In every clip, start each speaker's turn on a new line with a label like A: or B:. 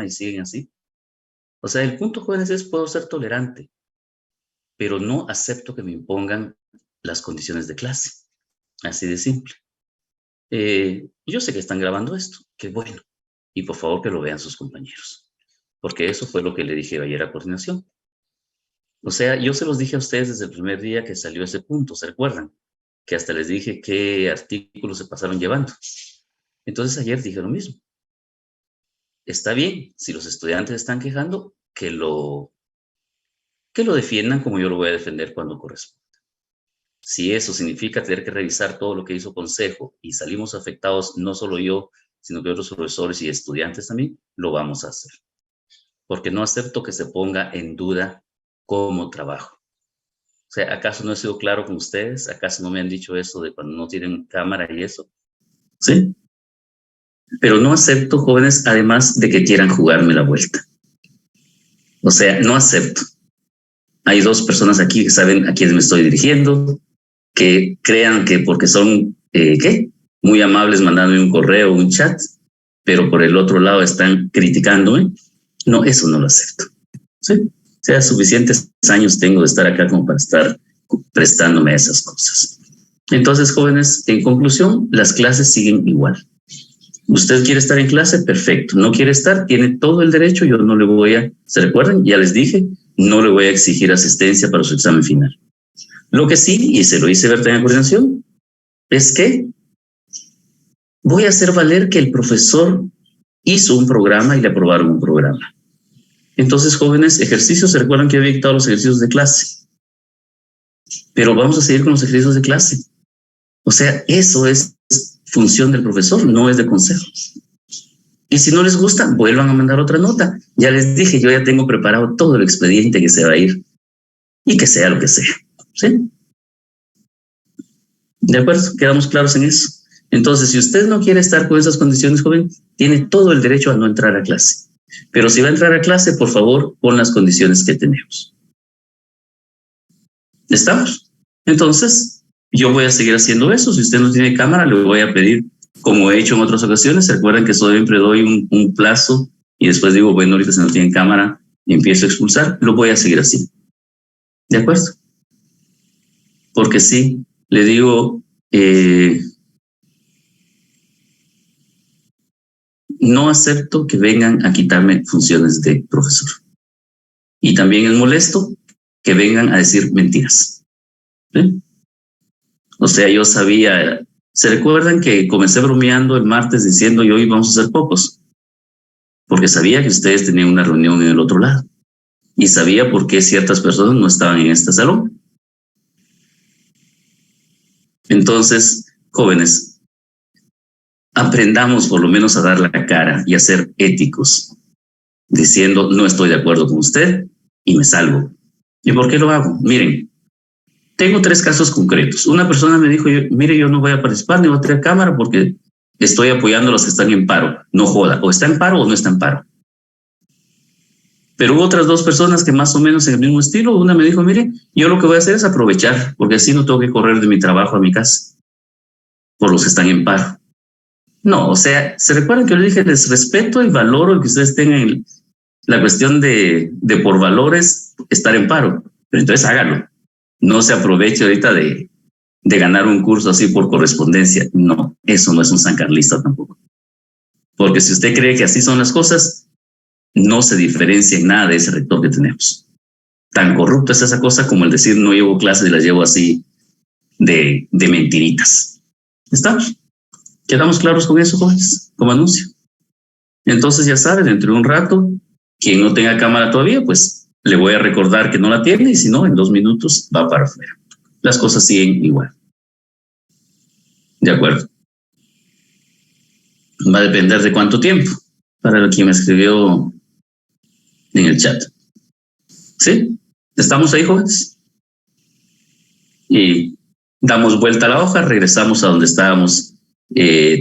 A: y siguen así. O sea, el punto, jóvenes, es puedo ser tolerante, pero no acepto que me impongan las condiciones de clase. Así de simple. Yo sé que están grabando esto, qué bueno. Y por favor que lo vean sus compañeros, porque eso fue lo que le dije ayer a coordinación. O sea, yo se los dije a ustedes desde el primer día que salió ese punto, ¿se recuerdan? Que hasta les dije qué artículos se pasaron llevando. Entonces ayer dije lo mismo. Está bien, si los estudiantes están quejando, que lo defiendan como yo lo voy a defender cuando corresponda. Si eso significa tener que revisar todo lo que hizo Consejo y salimos afectados, no solo yo, sino que otros profesores y estudiantes también, lo vamos a hacer. Porque no acepto que se ponga en duda cómo trabajo. O sea, ¿acaso no he sido claro con ustedes? ¿Acaso no me han dicho eso de cuando no tienen cámara y eso? ¿Sí? Pero no acepto, jóvenes, además de que quieran jugarme la vuelta. O sea, no acepto. Hay dos personas aquí que saben a quiénes me estoy dirigiendo, que crean que porque son, ¿qué? Muy amables mandándome un correo o un chat, pero por el otro lado están criticándome. No, eso no lo acepto. ¿Sí? O sea, suficientes años tengo de estar acá como para estar prestándome a esas cosas. Entonces, jóvenes, en conclusión, las clases siguen igual. Usted quiere estar en clase, perfecto. No quiere estar, tiene todo el derecho. Yo no le voy a, ¿se recuerdan? Ya les dije, no le voy a exigir asistencia para su examen final. Lo que sí, y se lo hice ver en la coordinación, es que voy a hacer valer que el profesor hizo un programa y le aprobaron un programa. Entonces, jóvenes, ejercicios, se recuerdan que había dictado los ejercicios de clase, pero vamos a seguir con los ejercicios de clase. O sea, eso es función del profesor, no es de consejo. Y si no les gusta, vuelvan a mandar otra nota. Ya les dije, yo ya tengo preparado todo el expediente que se va a ir y que sea lo que sea. ¿Sí? ¿De acuerdo? ¿Quedamos claros en eso? Entonces, si usted no quiere estar con esas condiciones, joven, tiene todo el derecho a no entrar a clase. Pero si va a entrar a clase, por favor, con las condiciones que tenemos. ¿Estamos? Entonces, yo voy a seguir haciendo eso. Si usted no tiene cámara, le voy a pedir, como he hecho en otras ocasiones, ¿se acuerdan que siempre doy un plazo y después digo, bueno, ahorita si no tienen cámara, empiezo a expulsar? Lo voy a seguir así. ¿De acuerdo? Porque sí, le digo, no acepto que vengan a quitarme funciones de profesor. Y también es molesto que vengan a decir mentiras. ¿Sí? O sea, yo sabía, ¿se recuerdan que comencé bromeando el martes diciendo y hoy vamos a ser pocos? Porque sabía que ustedes tenían una reunión en el otro lado. Y sabía por qué ciertas personas no estaban en este salón. Entonces, jóvenes, aprendamos por lo menos a dar la cara y a ser éticos, diciendo no estoy de acuerdo con usted y me salgo. ¿Y por qué lo hago? Miren, tengo 3 casos concretos. Una persona me dijo, mire, yo no voy a participar ni voy a tener cámara porque estoy apoyando a los que están en paro. No joda, o está en paro o no está en paro. Pero hubo otras 2 personas que más o menos en el mismo estilo. Una me dijo, mire, yo lo que voy a hacer es aprovechar, porque así no tengo que correr de mi trabajo a mi casa por los que están en paro. No, o sea, ¿se recuerdan que yo les dije, les respeto y valoro el que ustedes tengan la cuestión de por valores estar en paro? Pero entonces hágalo. No se aproveche ahorita de ganar un curso así por correspondencia. No, eso no es un sancarlista tampoco. Porque si usted cree que así son las cosas, no se diferencia en nada de ese rector que tenemos. Tan corrupta es esa cosa como el decir no llevo clases y las llevo así de mentiritas. ¿Estamos? ¿Quedamos claros con eso, jóvenes? Como anuncio. Entonces ya saben, dentro de un rato, quien no tenga cámara todavía, pues le voy a recordar que no la tiene y si no, en 2 minutos va para afuera. Las cosas siguen igual. De acuerdo. Va a depender de cuánto tiempo, para quien me escribió en el chat. ¿Sí? ¿Estamos ahí, jóvenes? Y damos vuelta a la hoja, regresamos a donde estábamos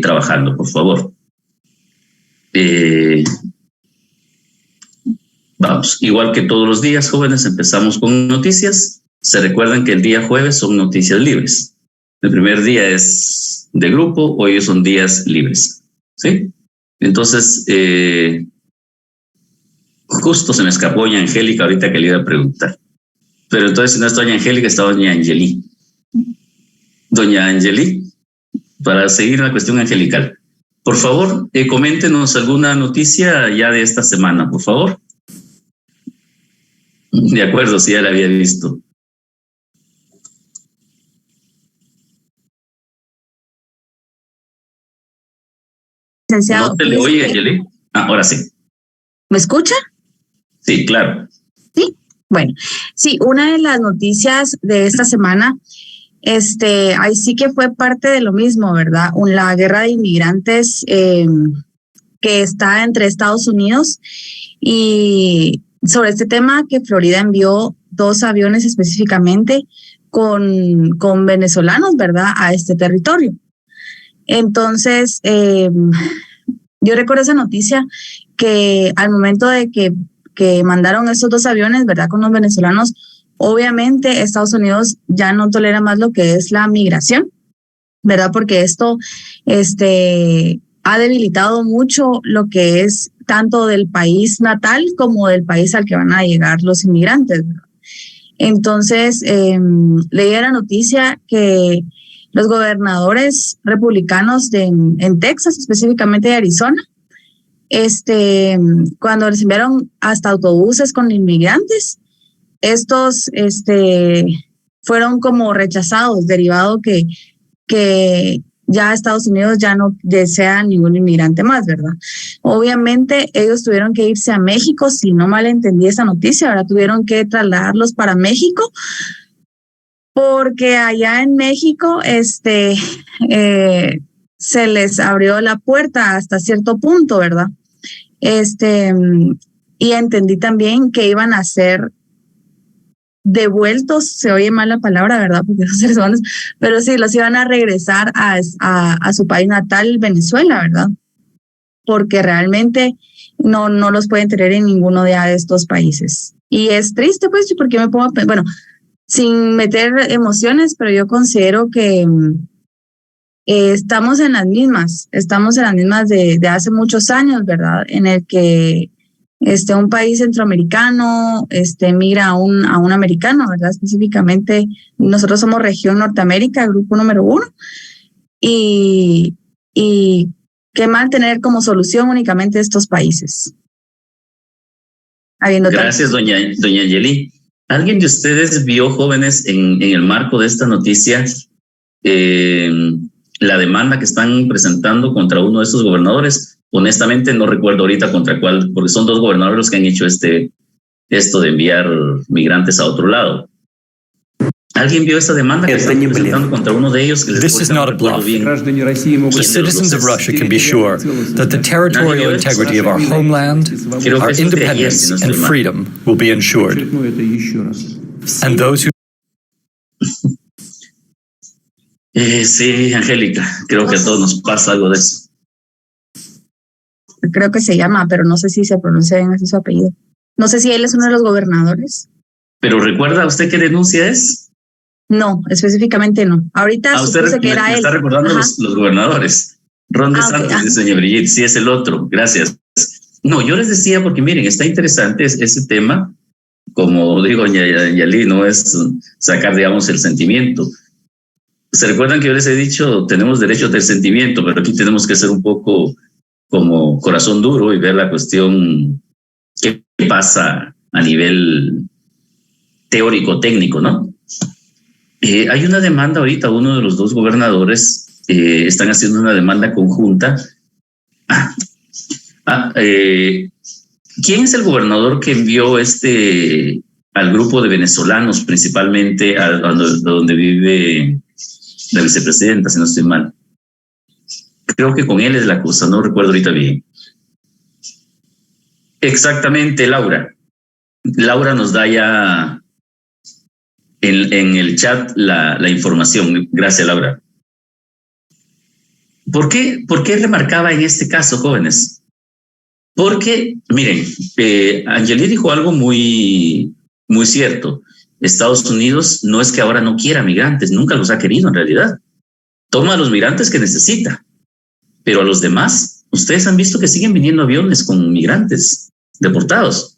A: trabajando, por favor. Vamos, igual que todos los días, jóvenes, empezamos con noticias. Se recuerdan que el día jueves son noticias libres. El primer día es de grupo, hoy son días libres. ¿Sí? Entonces, Justo se me escapó doña Angélica ahorita que le iba a preguntar. Pero entonces, si no es doña Angélica, está doña Angeli. Doña Angeli, para seguir la cuestión angelical. Por favor, coméntenos alguna noticia ya de esta semana, por favor. De acuerdo, sí, ya la había visto.
B: Licenciado,
A: ¿No te le oye, Angeli? Ahora sí.
B: ¿Me escucha?
A: Sí, claro.
B: Sí. Bueno, sí, una de las noticias de esta semana, ahí sí que fue parte de lo mismo, ¿verdad? La guerra de inmigrantes que está entre Estados Unidos y sobre este tema que Florida envió 2 aviones específicamente con venezolanos, ¿verdad? A este territorio. Entonces, yo recuerdo esa noticia que al momento de que mandaron esos 2 aviones, ¿verdad? Con los venezolanos, obviamente Estados Unidos ya no tolera más lo que es la migración, ¿verdad? Porque esto ha debilitado mucho lo que es tanto del país natal como del país al que van a llegar los inmigrantes, ¿verdad? Entonces, leí la noticia que los gobernadores republicanos en Texas, específicamente de Arizona, cuando les enviaron hasta autobuses con inmigrantes, estos fueron como rechazados, derivado que ya Estados Unidos ya no desea ningún inmigrante más, ¿verdad? Obviamente ellos tuvieron que irse a México, si no mal entendí esa noticia, ahora tuvieron que trasladarlos para México, porque allá en México se les abrió la puerta hasta cierto punto, ¿verdad? Y entendí también que iban a ser devueltos, se oye mal la palabra, ¿verdad? Porque son seres humanos, pero sí, los iban a regresar a su país natal, Venezuela, ¿verdad? Porque realmente no los pueden tener en ninguno de estos países. Y es triste, pues, porque me pongo a pensar, bueno, sin meter emociones, pero yo considero que estamos en las mismas de hace muchos años, ¿verdad? En el que un país centroamericano migra a un americano, ¿verdad? Específicamente, nosotros somos región Norteamérica, grupo número 1, y qué mal tener como solución únicamente estos países.
A: Gracias, doña Angeli. ¿Alguien de ustedes vio, jóvenes, en el marco de esta noticia, la demanda que están presentando contra uno de estos gobernadores? Honestamente no recuerdo ahorita contra cuál, porque son 2 gobernadores los que han hecho esto de enviar migrantes a otro lado. ¿Alguien vio esa demanda que están presentando contra uno de ellos?
C: This is not a bluff. The citizens of Russia can be sure that the territorial integrity of our homeland, our independence and freedom will be ensured. And those who...
A: Sí, Angélica, creo que a todos nos pasa algo de eso.
B: Creo que se llama, pero no sé si se pronuncia bien así su apellido. No sé si él es uno de los gobernadores.
A: ¿Pero recuerda usted qué denuncia es?
B: No, específicamente no. Ahorita supuse que era él.
A: Está recordando los gobernadores. Ron DeSantis, okay, dice doña Brigitte, sí es el otro. Gracias. No, yo les decía porque miren, está interesante ese tema. Como digo, doña Yali, no es sacar, digamos, el sentimiento. ¿Se recuerdan que yo les he dicho, tenemos derecho del sentimiento, pero aquí tenemos que ser un poco como corazón duro y ver la cuestión qué pasa a nivel teórico, técnico, ¿no? Hay una demanda ahorita, uno de los 2 gobernadores están haciendo una demanda conjunta. ¿Quién es el gobernador que envió al grupo de venezolanos, principalmente a donde vive la vicepresidenta, si no estoy mal? Creo que con él es la cosa, no recuerdo ahorita bien. Exactamente, Laura. Laura nos da ya en el chat la información. Gracias, Laura. ¿Por qué remarcaba en este caso, jóvenes? Porque, miren, Angeli dijo algo muy, muy cierto. Estados Unidos no es que ahora no quiera migrantes, nunca los ha querido en realidad. Toma a los migrantes que necesita, pero a los demás, ustedes han visto que siguen viniendo aviones con migrantes deportados.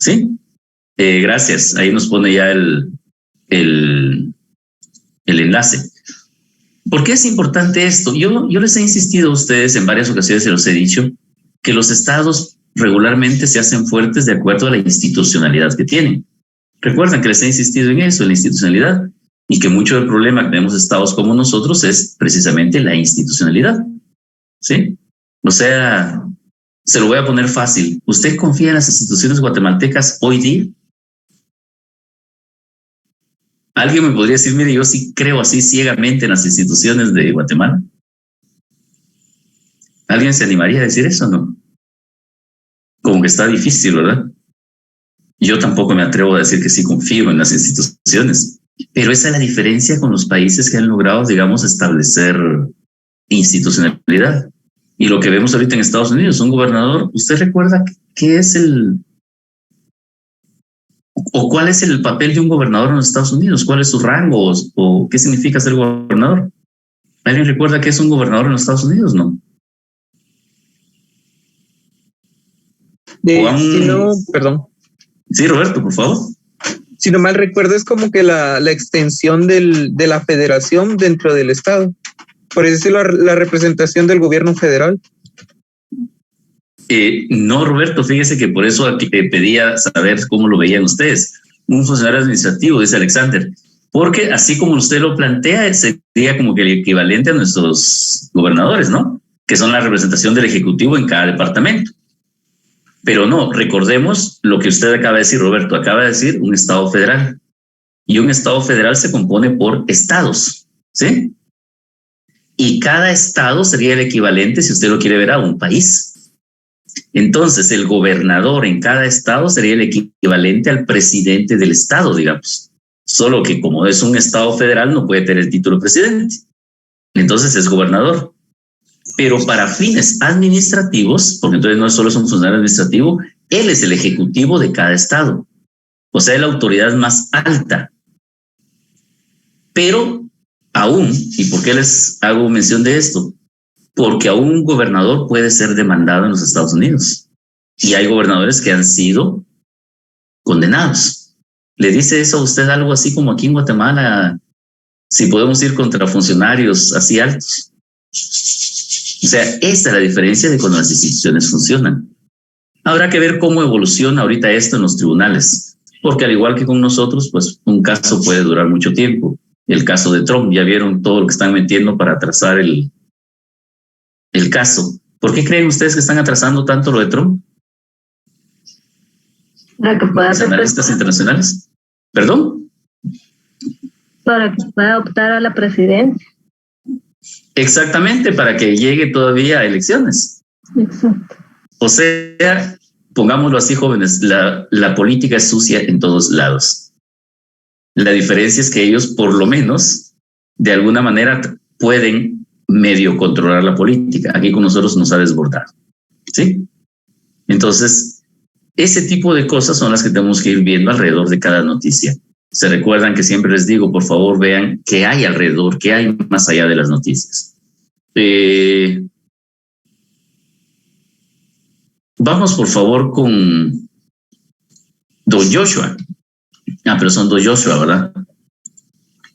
A: ¿Sí? Gracias. Ahí nos pone ya el enlace. ¿Por qué es importante esto? Yo les he insistido a ustedes en varias ocasiones, se los he dicho, que los estados regularmente se hacen fuertes de acuerdo a la institucionalidad que tienen. Recuerdan que les he insistido en eso, en la institucionalidad, y que mucho del problema que tenemos estados como nosotros es precisamente la institucionalidad. ¿Sí? O sea, se lo voy a poner fácil. ¿Usted confía en las instituciones guatemaltecas hoy día? ¿Alguien me podría decir, mire, yo sí creo así ciegamente en las instituciones de Guatemala? ¿Alguien se animaría a decir eso o no? Como que está difícil, ¿verdad? Yo tampoco me atrevo a decir que sí confío en las instituciones, pero esa es la diferencia con los países que han logrado, digamos, establecer institucionalidad. Y lo que vemos ahorita en Estados Unidos, un gobernador, ¿usted recuerda qué es o cuál es el papel de un gobernador en los Estados Unidos? ¿Cuál es su rango o qué significa ser gobernador? ¿Alguien recuerda qué es un gobernador en los Estados Unidos? No.
D: Perdón.
A: Sí, Roberto, por favor.
D: Si no mal recuerdo, es como que la extensión de la federación dentro del estado. Por eso es la representación del gobierno federal.
A: No, Roberto, fíjese que por eso aquí pedía saber cómo lo veían ustedes. Un funcionario administrativo, dice Alexander, porque así como usted lo plantea, sería como que el equivalente a nuestros gobernadores, ¿no? Que son la representación del Ejecutivo en cada departamento. Pero no, recordemos lo que usted acaba de decir, Roberto, acaba de decir un Estado federal. Y un Estado federal se compone por estados, ¿sí? Y cada estado sería el equivalente, si usted lo quiere ver, a un país. Entonces, el gobernador en cada estado sería el equivalente al presidente del estado, digamos. Solo que como es un estado federal, no puede tener el título presidente. Entonces es gobernador. Pero para fines administrativos, porque entonces no solo es un funcionario administrativo, él es el ejecutivo de cada estado. O sea, es la autoridad más alta. Pero aún, ¿y por qué les hago mención de esto? Porque aún un gobernador puede ser demandado en los Estados Unidos. Y hay gobernadores que han sido condenados. ¿Le dice eso a usted algo así como aquí en Guatemala? Si podemos ir contra funcionarios así altos. O sea, esta es la diferencia de cuando las instituciones funcionan. Habrá que ver cómo evoluciona ahorita esto en los tribunales. Porque al igual que con nosotros, pues un caso puede durar mucho tiempo. El caso de Trump, ya vieron todo lo que están metiendo para atrasar el caso. ¿Por qué creen ustedes que están atrasando tanto lo de Trump?
E: Para que pueda
A: ¿Los analistas internacionales? ¿Perdón?
E: Para que pueda optar a la presidencia.
A: Exactamente, para que llegue todavía a elecciones.
E: Exacto.
A: O sea, pongámoslo así, jóvenes, la política es sucia en todos lados. La diferencia es que ellos, por lo menos, de alguna manera pueden medio controlar la política. Aquí con nosotros nos ha desbordado. ¿Sí? Entonces, ese tipo de cosas son las que tenemos que ir viendo alrededor de cada noticia. Se recuerdan que siempre les digo, por favor, vean qué hay alrededor, qué hay más allá de las noticias. Vamos, por favor, con don Joshua. Pero son don Joshua, ¿verdad?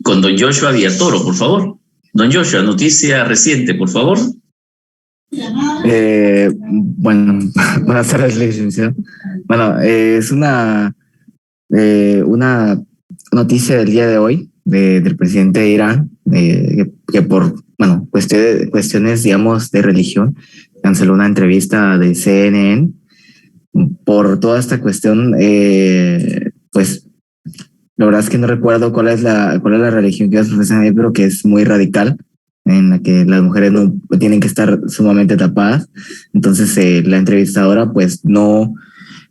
A: Con don Joshua Villatoro, por favor. Don Joshua, noticia reciente, por favor.
F: Bueno, buenas tardes, licenciado. Bueno, es una noticia del día de hoy del presidente de Irán, que por cuestiones, digamos, de religión, canceló una entrevista de CNN por toda esta cuestión. Pues la verdad es que no recuerdo cuál es la religión que ellos profesan ahí, pero que es muy radical, en la que las mujeres no tienen que estar sumamente tapadas. Entonces la entrevistadora pues no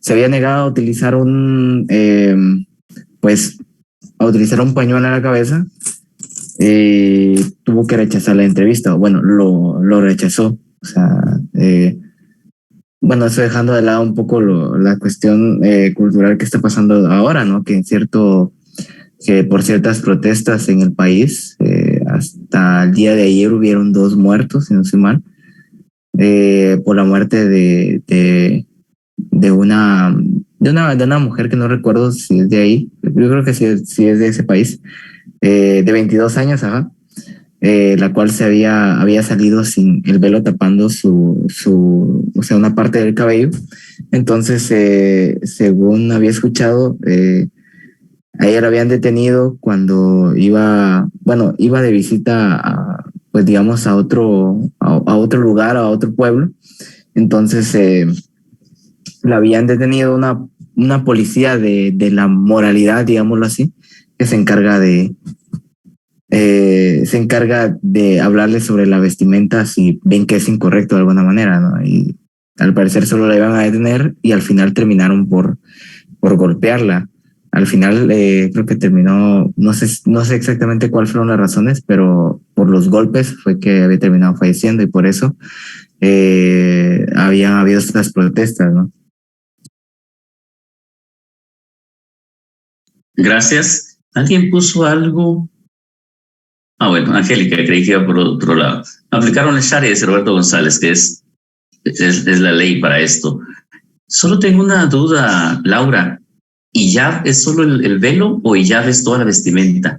F: se había negado a utilizar un pañuelo en la cabeza. Tuvo que rechazar la entrevista. Bueno, lo rechazó. O sea, eso dejando de lado un poco la cuestión cultural que está pasando ahora, ¿no? Que por ciertas protestas en el país, hasta el día de ayer hubieron 2 muertos, si no estoy mal, por la muerte de una de una mujer que no recuerdo si es de ahí, yo creo que sí es de ese país, de 22 años, la cual había salido sin el velo tapando o sea, una parte del cabello. Entonces, según había escuchado, a ella la habían detenido cuando iba de visita pues digamos a otro lugar, a otro pueblo. Entonces la habían detenido una policía de la moralidad, digámoslo así, que se encarga de hablarles sobre la vestimenta si ven que es incorrecto de alguna manera, ¿no? Y al parecer solo la iban a detener y al final terminaron por golpearla. Al final creo que terminó, no sé exactamente cuáles fueron las razones, pero por los golpes fue que había terminado falleciendo y por eso habían habido estas protestas, ¿no?
A: Gracias. ¿Alguien puso algo? Bueno, Angélica, creí que iba por otro lado. Aplicaron la Sharia, dice Roberto González, que es la ley para esto. Solo tengo una duda, Laura. ¿Hijab es solo el velo o hijab es toda la vestimenta?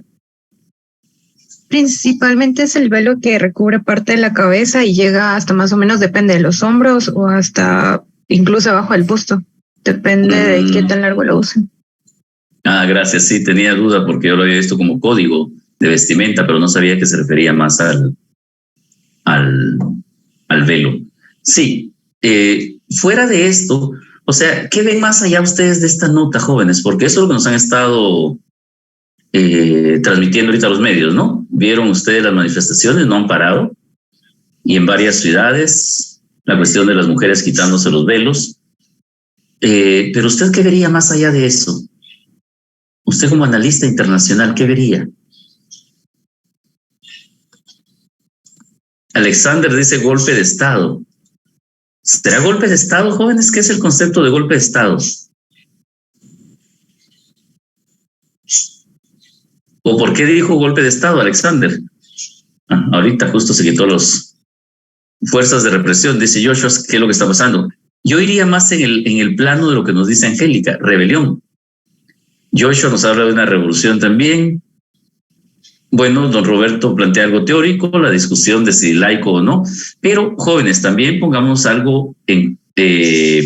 E: Principalmente es el velo que recubre parte de la cabeza y llega hasta más o menos, depende de los hombros o hasta incluso abajo del busto. Depende de qué tan largo lo usen.
A: Gracias. Sí, tenía duda porque yo lo había visto como código de vestimenta, pero no sabía que se refería más al velo. Sí, fuera de esto, o sea, ¿qué ven más allá ustedes de esta nota, jóvenes? Porque eso es lo que nos han estado transmitiendo ahorita los medios, ¿no? Vieron ustedes las manifestaciones, no han parado, y en varias ciudades, la cuestión de las mujeres quitándose los velos. Pero usted, ¿qué vería más allá de eso? Usted como analista internacional, ¿qué vería? Alexander dice golpe de Estado. ¿Será golpe de Estado, jóvenes? ¿Qué es el concepto de golpe de Estado? ¿O por qué dijo golpe de Estado, Alexander? Ahorita justo se quitó los fuerzas de represión. Dice Joshua, ¿qué es lo que está pasando? Yo iría más en el plano de lo que nos dice Angélica, rebelión. Joshua nos habla de una revolución también. Bueno, don Roberto plantea algo teórico, la discusión de si laico o no, pero jóvenes, también pongamos algo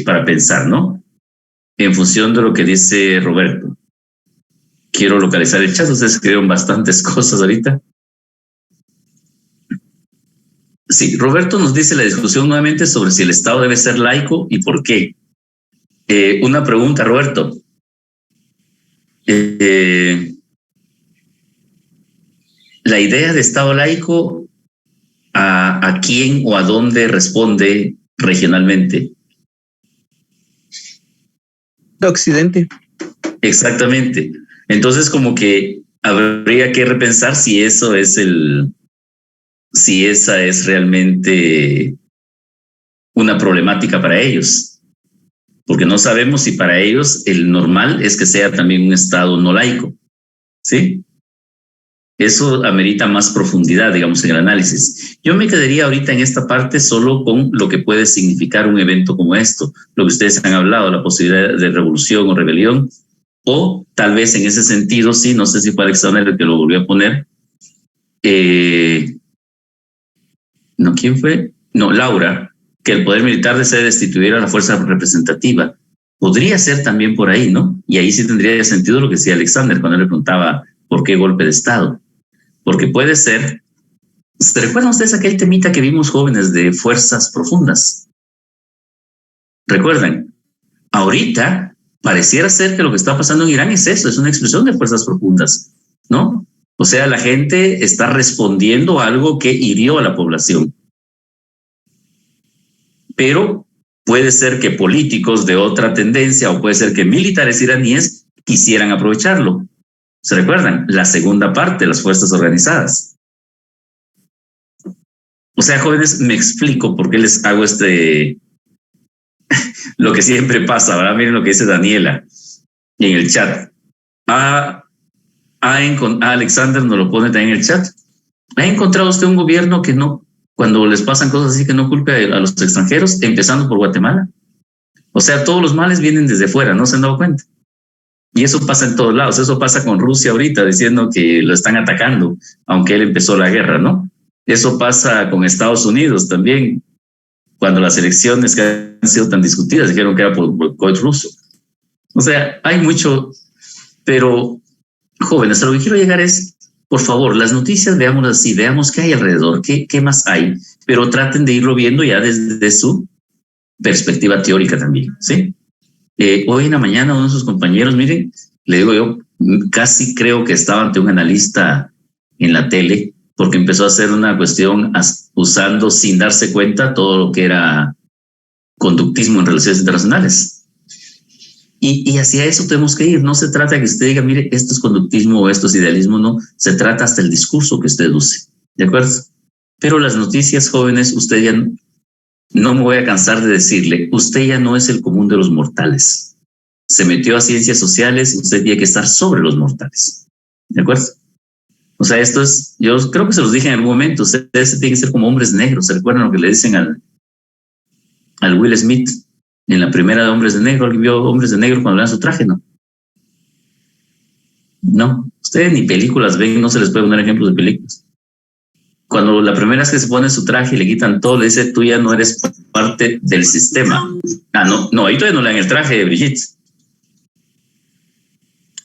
A: para pensar, ¿no? En función de lo que dice Roberto. Quiero localizar el chat, ustedes escribieron bastantes cosas ahorita. Sí, Roberto nos dice la discusión nuevamente sobre si el Estado debe ser laico y por qué. Una pregunta, Roberto. La idea de Estado laico, ¿a quién o a dónde responde regionalmente?
D: Occidente.
A: Exactamente. Entonces, como que habría que repensar si eso es si esa es realmente una problemática para ellos. Porque no sabemos si para ellos el normal es que sea también un Estado no laico. ¿Sí? Eso amerita más profundidad, digamos, en el análisis. Yo me quedaría ahorita en esta parte solo con lo que puede significar un evento como esto, lo que ustedes han hablado, la posibilidad de revolución o rebelión, o tal vez en ese sentido, sí, no sé si fue Alexander el que lo volvió a poner. ¿No? ¿Quién fue? No, Laura, que el poder militar desee destituir a la fuerza representativa. Podría ser también por ahí, ¿no? Y ahí sí tendría sentido lo que decía Alexander cuando le preguntaba por qué golpe de Estado. Porque puede ser, ¿se recuerdan ustedes aquel temita que vimos jóvenes de fuerzas profundas? ¿Recuerdan? Ahorita pareciera ser que lo que está pasando en Irán es eso, es una expresión de fuerzas profundas, ¿no? O sea, la gente está respondiendo a algo que hirió a la población. Pero puede ser que políticos de otra tendencia o puede ser que militares iraníes quisieran aprovecharlo. ¿Se recuerdan? La segunda parte, las fuerzas organizadas. O sea, jóvenes, me explico por qué les hago lo que siempre pasa, ¿verdad? Miren lo que dice Daniela en el chat. Alexander nos lo pone también en el chat. ¿Ha encontrado usted un gobierno que no, cuando les pasan cosas así, que no culpe a los extranjeros, empezando por Guatemala? O sea, todos los males vienen desde fuera, ¿no se han dado cuenta? Y eso pasa en todos lados. Eso pasa con Rusia ahorita, diciendo que lo están atacando, aunque él empezó la guerra, ¿no? Eso pasa con Estados Unidos también, cuando las elecciones que han sido tan discutidas dijeron que era por boicot ruso. O sea, hay mucho, pero jóvenes, a lo que quiero llegar es, por favor, las noticias veámoslas así, veamos qué hay alrededor, qué más hay, pero traten de irlo viendo ya desde su perspectiva teórica también, ¿sí? Hoy en la mañana uno de sus compañeros, miren, le digo yo, casi creo que estaba ante un analista en la tele, porque empezó a hacer una cuestión usando sin darse cuenta todo lo que era conductismo en relaciones internacionales. Y hacia eso tenemos que ir. No se trata de que usted diga, mire, esto es conductismo o esto es idealismo, no. Se trata hasta el discurso que usted use, ¿de acuerdo? Pero las noticias, jóvenes, usted ya no me voy a cansar de decirle, usted ya no es el común de los mortales. Se metió a ciencias sociales, usted tiene que estar sobre los mortales, ¿de acuerdo? O sea, esto es, yo creo que se los dije en algún momento, ustedes tienen que ser como hombres negros. ¿Se recuerdan lo que le dicen al Will Smith en la primera de Hombres de Negro? ¿Alguien vio Hombres de Negro cuando le dan su traje? No. No. Ustedes ni películas ven, no se les puede poner ejemplos de películas. Cuando la primera vez que se pone su traje y le quitan todo, le dice, tú ya no eres parte del sistema. No, ahí todavía no le dan el traje de Brigitte.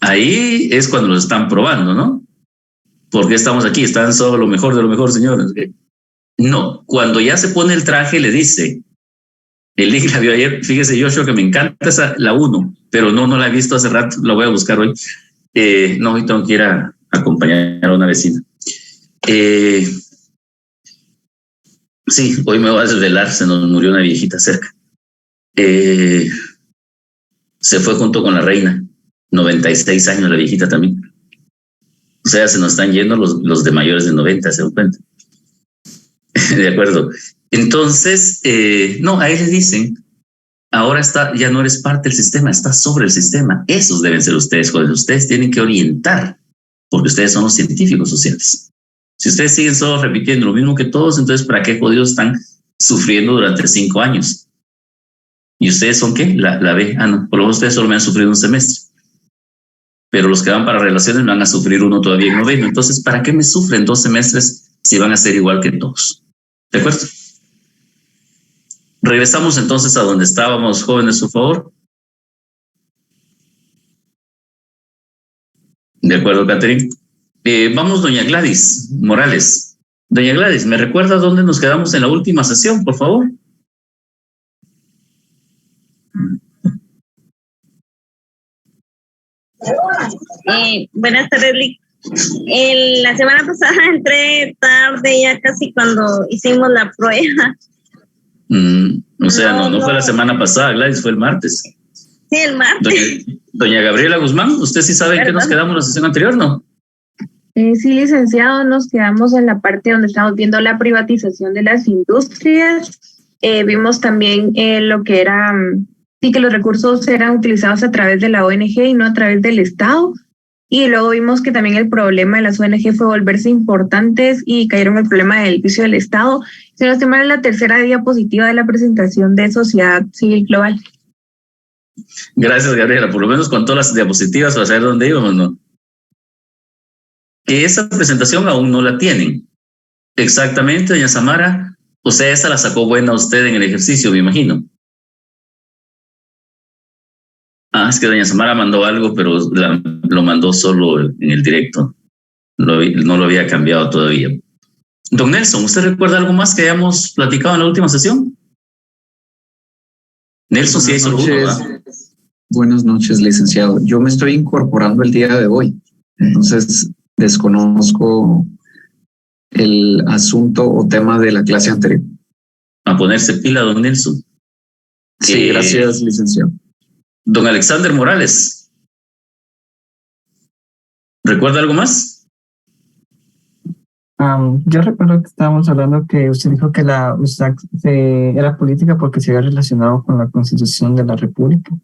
A: Ahí es cuando lo están probando, ¿no? ¿Por qué estamos aquí? Están solo lo mejor de lo mejor, señores. No, cuando ya se pone el traje, le dice, el link la vio ayer, fíjese, Joshua, que me encanta la 1, pero no la he visto hace rato, la voy a buscar hoy. No, hoy tengo que ir a acompañar a una vecina. Sí, hoy me voy a desvelar, se nos murió una viejita cerca. Se fue junto con la reina, 96 años la viejita también. O sea, se nos están yendo los de mayores de 90, ¿se dan cuenta? De acuerdo. Entonces, no, a él le dicen, ahora ya no eres parte del sistema, estás sobre el sistema. Esos deben ser ustedes, jóvenes. Ustedes tienen que orientar, porque ustedes son los científicos sociales. Si ustedes siguen solo repitiendo lo mismo que todos, entonces, ¿para qué jodidos están sufriendo durante 5 años? ¿Y ustedes son qué? La B. No, por lo menos ustedes solo me han sufrido un semestre. Pero los que van para relaciones me van a sufrir uno todavía en noveno. Entonces, ¿para qué me sufren 2 semestres si van a ser igual que todos? ¿De acuerdo? Regresamos entonces a donde estábamos, jóvenes, por favor. De acuerdo, Catherine. Vamos, doña Gladys Morales. Doña Gladys, ¿me recuerda dónde nos quedamos en la última sesión, por favor?
G: Buenas tardes, Lick. La semana pasada entré tarde, ya casi cuando hicimos la prueba.
A: O sea, no fue la semana pasada, Gladys, fue el martes.
G: Sí, el martes.
A: Doña Gabriela Guzmán, ¿usted sí sabe en qué nos quedamos en la sesión anterior, no?
E: Sí, licenciado, nos quedamos en la parte donde estamos viendo la privatización de las industrias. Vimos también lo que era, sí, que los recursos eran utilizados a través de la ONG y no a través del Estado. Y luego vimos que también el problema de las ONG fue volverse importantes y cayeron en el problema del edificio del Estado. Se nos toma la tercera diapositiva de la presentación de Sociedad Civil Global.
A: Gracias, Gabriela. Por lo menos con todas las diapositivas para saber dónde íbamos, ¿no? Que esa presentación aún no la tienen. Exactamente, doña Samara. O sea, esa la sacó buena usted en el ejercicio, me imagino. Es que doña Samara mandó algo, pero lo mandó solo en el directo. No lo había cambiado todavía. Don Nelson, ¿usted recuerda algo más que hayamos platicado en la última sesión? Nelson, sí, hizo uno, ¿verdad?
H: Buenas noches, licenciado. Yo me estoy incorporando el día de hoy, entonces desconozco el asunto o tema de la clase anterior.
A: A ponerse pila, don Nelson.
H: Sí, gracias, licenciado.
A: Don Alexander Morales, ¿recuerda algo más?
I: Yo recuerdo que estábamos hablando que usted dijo que la USAC era política porque se había relacionado con la Constitución de la República,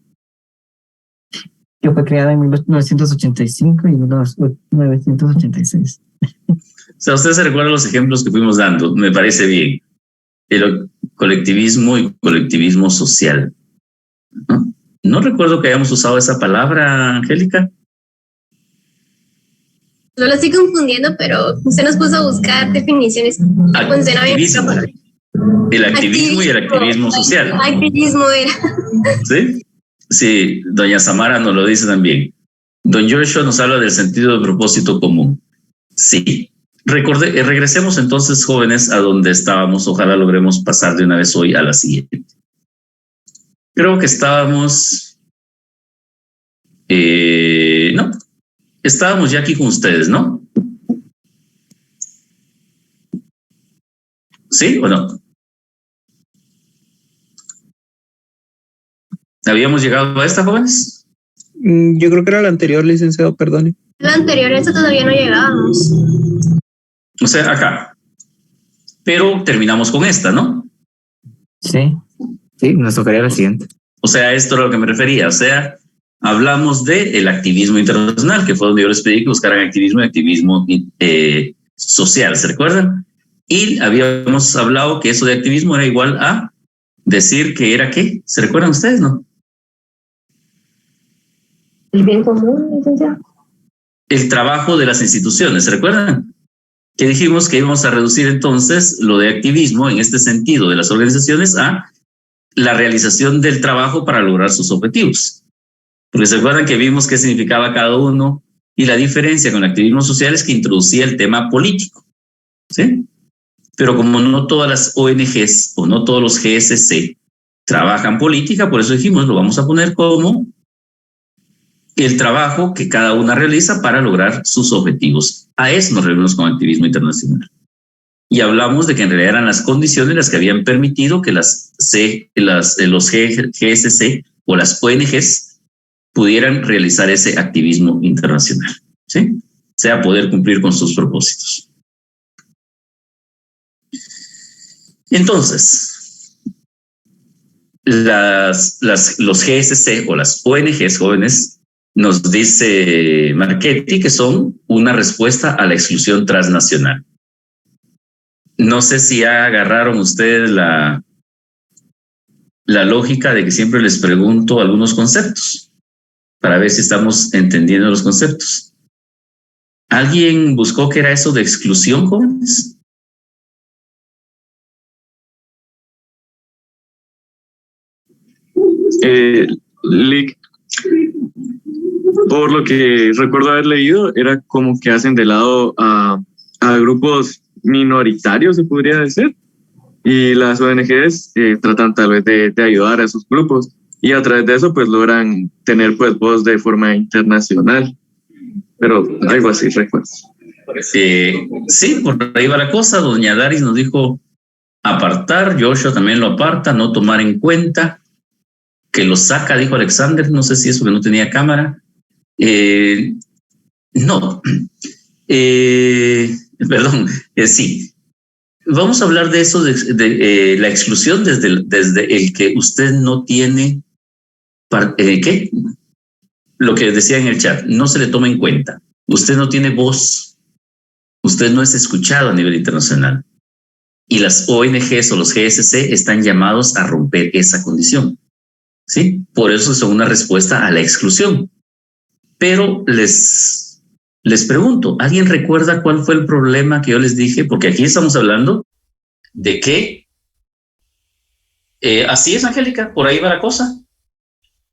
I: que fue creada en 1985 y 1986.
A: O sea, usted se recuerda los ejemplos que fuimos dando, me parece bien. El colectivismo y colectivismo social. No recuerdo que hayamos usado esa palabra, Angélica.
J: No lo estoy confundiendo, pero usted nos puso a buscar definiciones.
A: Activismo. El activismo y el activismo social.
J: Activismo era.
A: ¿Sí? Sí, doña Samara nos lo dice también. Don Joshua nos habla del sentido de propósito común. Sí. Regresemos entonces, jóvenes, a donde estábamos. Ojalá logremos pasar de una vez hoy a la siguiente. Creo que estábamos... no. Estábamos ya aquí con ustedes, ¿no? ¿Sí o no? ¿Habíamos llegado a esta, jóvenes?
D: Yo creo que era la anterior, licenciado, perdone.
J: La anterior, esta todavía no llegábamos.
A: O sea, acá. Pero terminamos con esta, ¿no?
F: Sí. Sí, nos tocaría la siguiente.
A: O sea, esto era lo que me refería. O sea, hablamos del activismo internacional, que fue donde yo les pedí que buscaran activismo y activismo social, ¿se recuerdan? Y habíamos hablado que eso de activismo era igual a decir que era ¿qué? ¿Se recuerdan ustedes, no?
E: El bien común, licenciado.
A: El trabajo de las instituciones, ¿se recuerdan? Que dijimos que íbamos a reducir entonces lo de activismo en este sentido de las organizaciones a la realización del trabajo para lograr sus objetivos. Porque se acuerdan que vimos qué significaba cada uno y la diferencia con el activismo social es que introducía el tema político, ¿sí? Pero como no todas las ONGs o no todos los GSC trabajan política, por eso dijimos, lo vamos a poner como el trabajo que cada una realiza para lograr sus objetivos. A eso nos referimos con activismo internacional. Y hablamos de que en realidad eran las condiciones las que habían permitido que los GSC o las ONGs pudieran realizar ese activismo internacional, ¿sí? O sea, poder cumplir con sus propósitos. Entonces, los GSC o las ONGs jóvenes, nos dice Marchetti que son una respuesta a la exclusión transnacional. No sé si ya agarraron ustedes la lógica de que siempre les pregunto algunos conceptos para ver si estamos entendiendo los conceptos. ¿Alguien buscó qué era eso de exclusión, jóvenes?
K: Lick, por lo que recuerdo haber leído, era como que hacen de lado a grupos minoritarios, se podría decir, y las ONGs tratan tal vez de ayudar a esos grupos, y a través de eso pues logran tener pues voz de forma internacional, pero algo así recuerdo.
A: Sí, por ahí va la cosa. Doña Daris nos dijo apartar, Joshua también lo aparta, no tomar en cuenta, que lo saca, dijo Alexander, no sé si es porque no tenía cámara. No, perdón, sí. Vamos a hablar de eso, de la exclusión desde el que usted no tiene, ¿qué? Lo que decía en el chat, no se le toma en cuenta. Usted no tiene voz, usted no es escuchado a nivel internacional. Y las ONGs o los GSC están llamados a romper esa condición. ¿Sí? Por eso son una respuesta a la exclusión. Pero les pregunto, ¿alguien recuerda cuál fue el problema que yo les dije? Porque aquí estamos hablando de que así es, Angélica, por ahí va la cosa.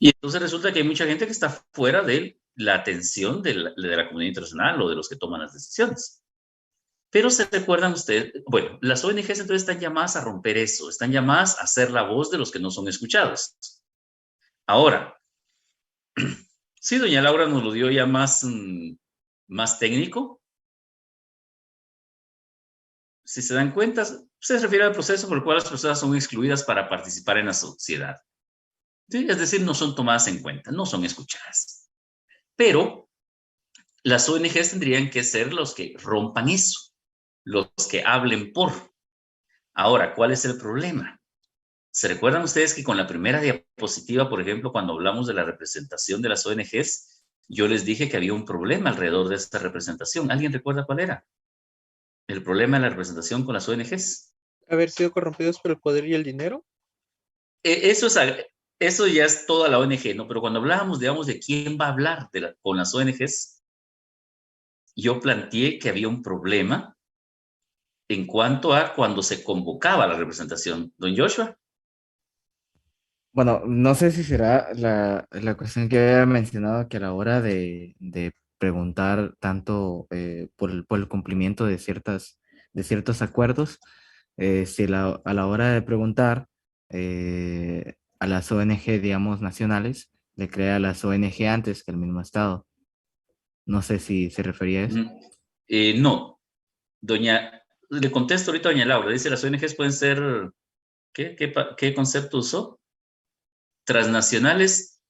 A: Y entonces resulta que hay mucha gente que está fuera de la atención de la comunidad internacional o de los que toman las decisiones. Pero se recuerdan ustedes, bueno, las ONGs entonces están llamadas a romper eso, están llamadas a ser la voz de los que no son escuchados. Ahora, sí, doña Laura nos lo dio ya más técnico. Si se dan cuenta, se refiere al proceso por el cual las personas son excluidas para participar en la sociedad. ¿Sí? Es decir, no son tomadas en cuenta, no son escuchadas. Pero las ONGs tendrían que ser los que rompan eso, los que hablen por. Ahora, ¿cuál es el problema? ¿Se recuerdan ustedes que con la primera diapositiva, por ejemplo, cuando hablamos de la representación de las ONGs, yo les dije que había un problema alrededor de esta representación? ¿Alguien recuerda cuál era? El problema de la representación con las ONGs.
D: Haber sido corrompidos por el poder y el dinero.
A: Eso es eso ya es toda la ONG, ¿no? Pero cuando hablábamos, digamos, de quién va a hablar con las ONGs, yo planteé que había un problema en cuanto a cuando se convocaba la representación. Don Joshua.
F: Bueno, no sé si será la cuestión que había mencionado que a la hora de preguntar tanto por el cumplimiento de ciertos acuerdos, si a la hora de preguntar a las ONG, digamos, nacionales, le crea a las ONG antes que el mismo Estado. No sé si se refería a eso.
A: No. Le contesto ahorita a doña Laura. Dice, las ONGs pueden ser, ¿qué concepto usó? Transnacionales.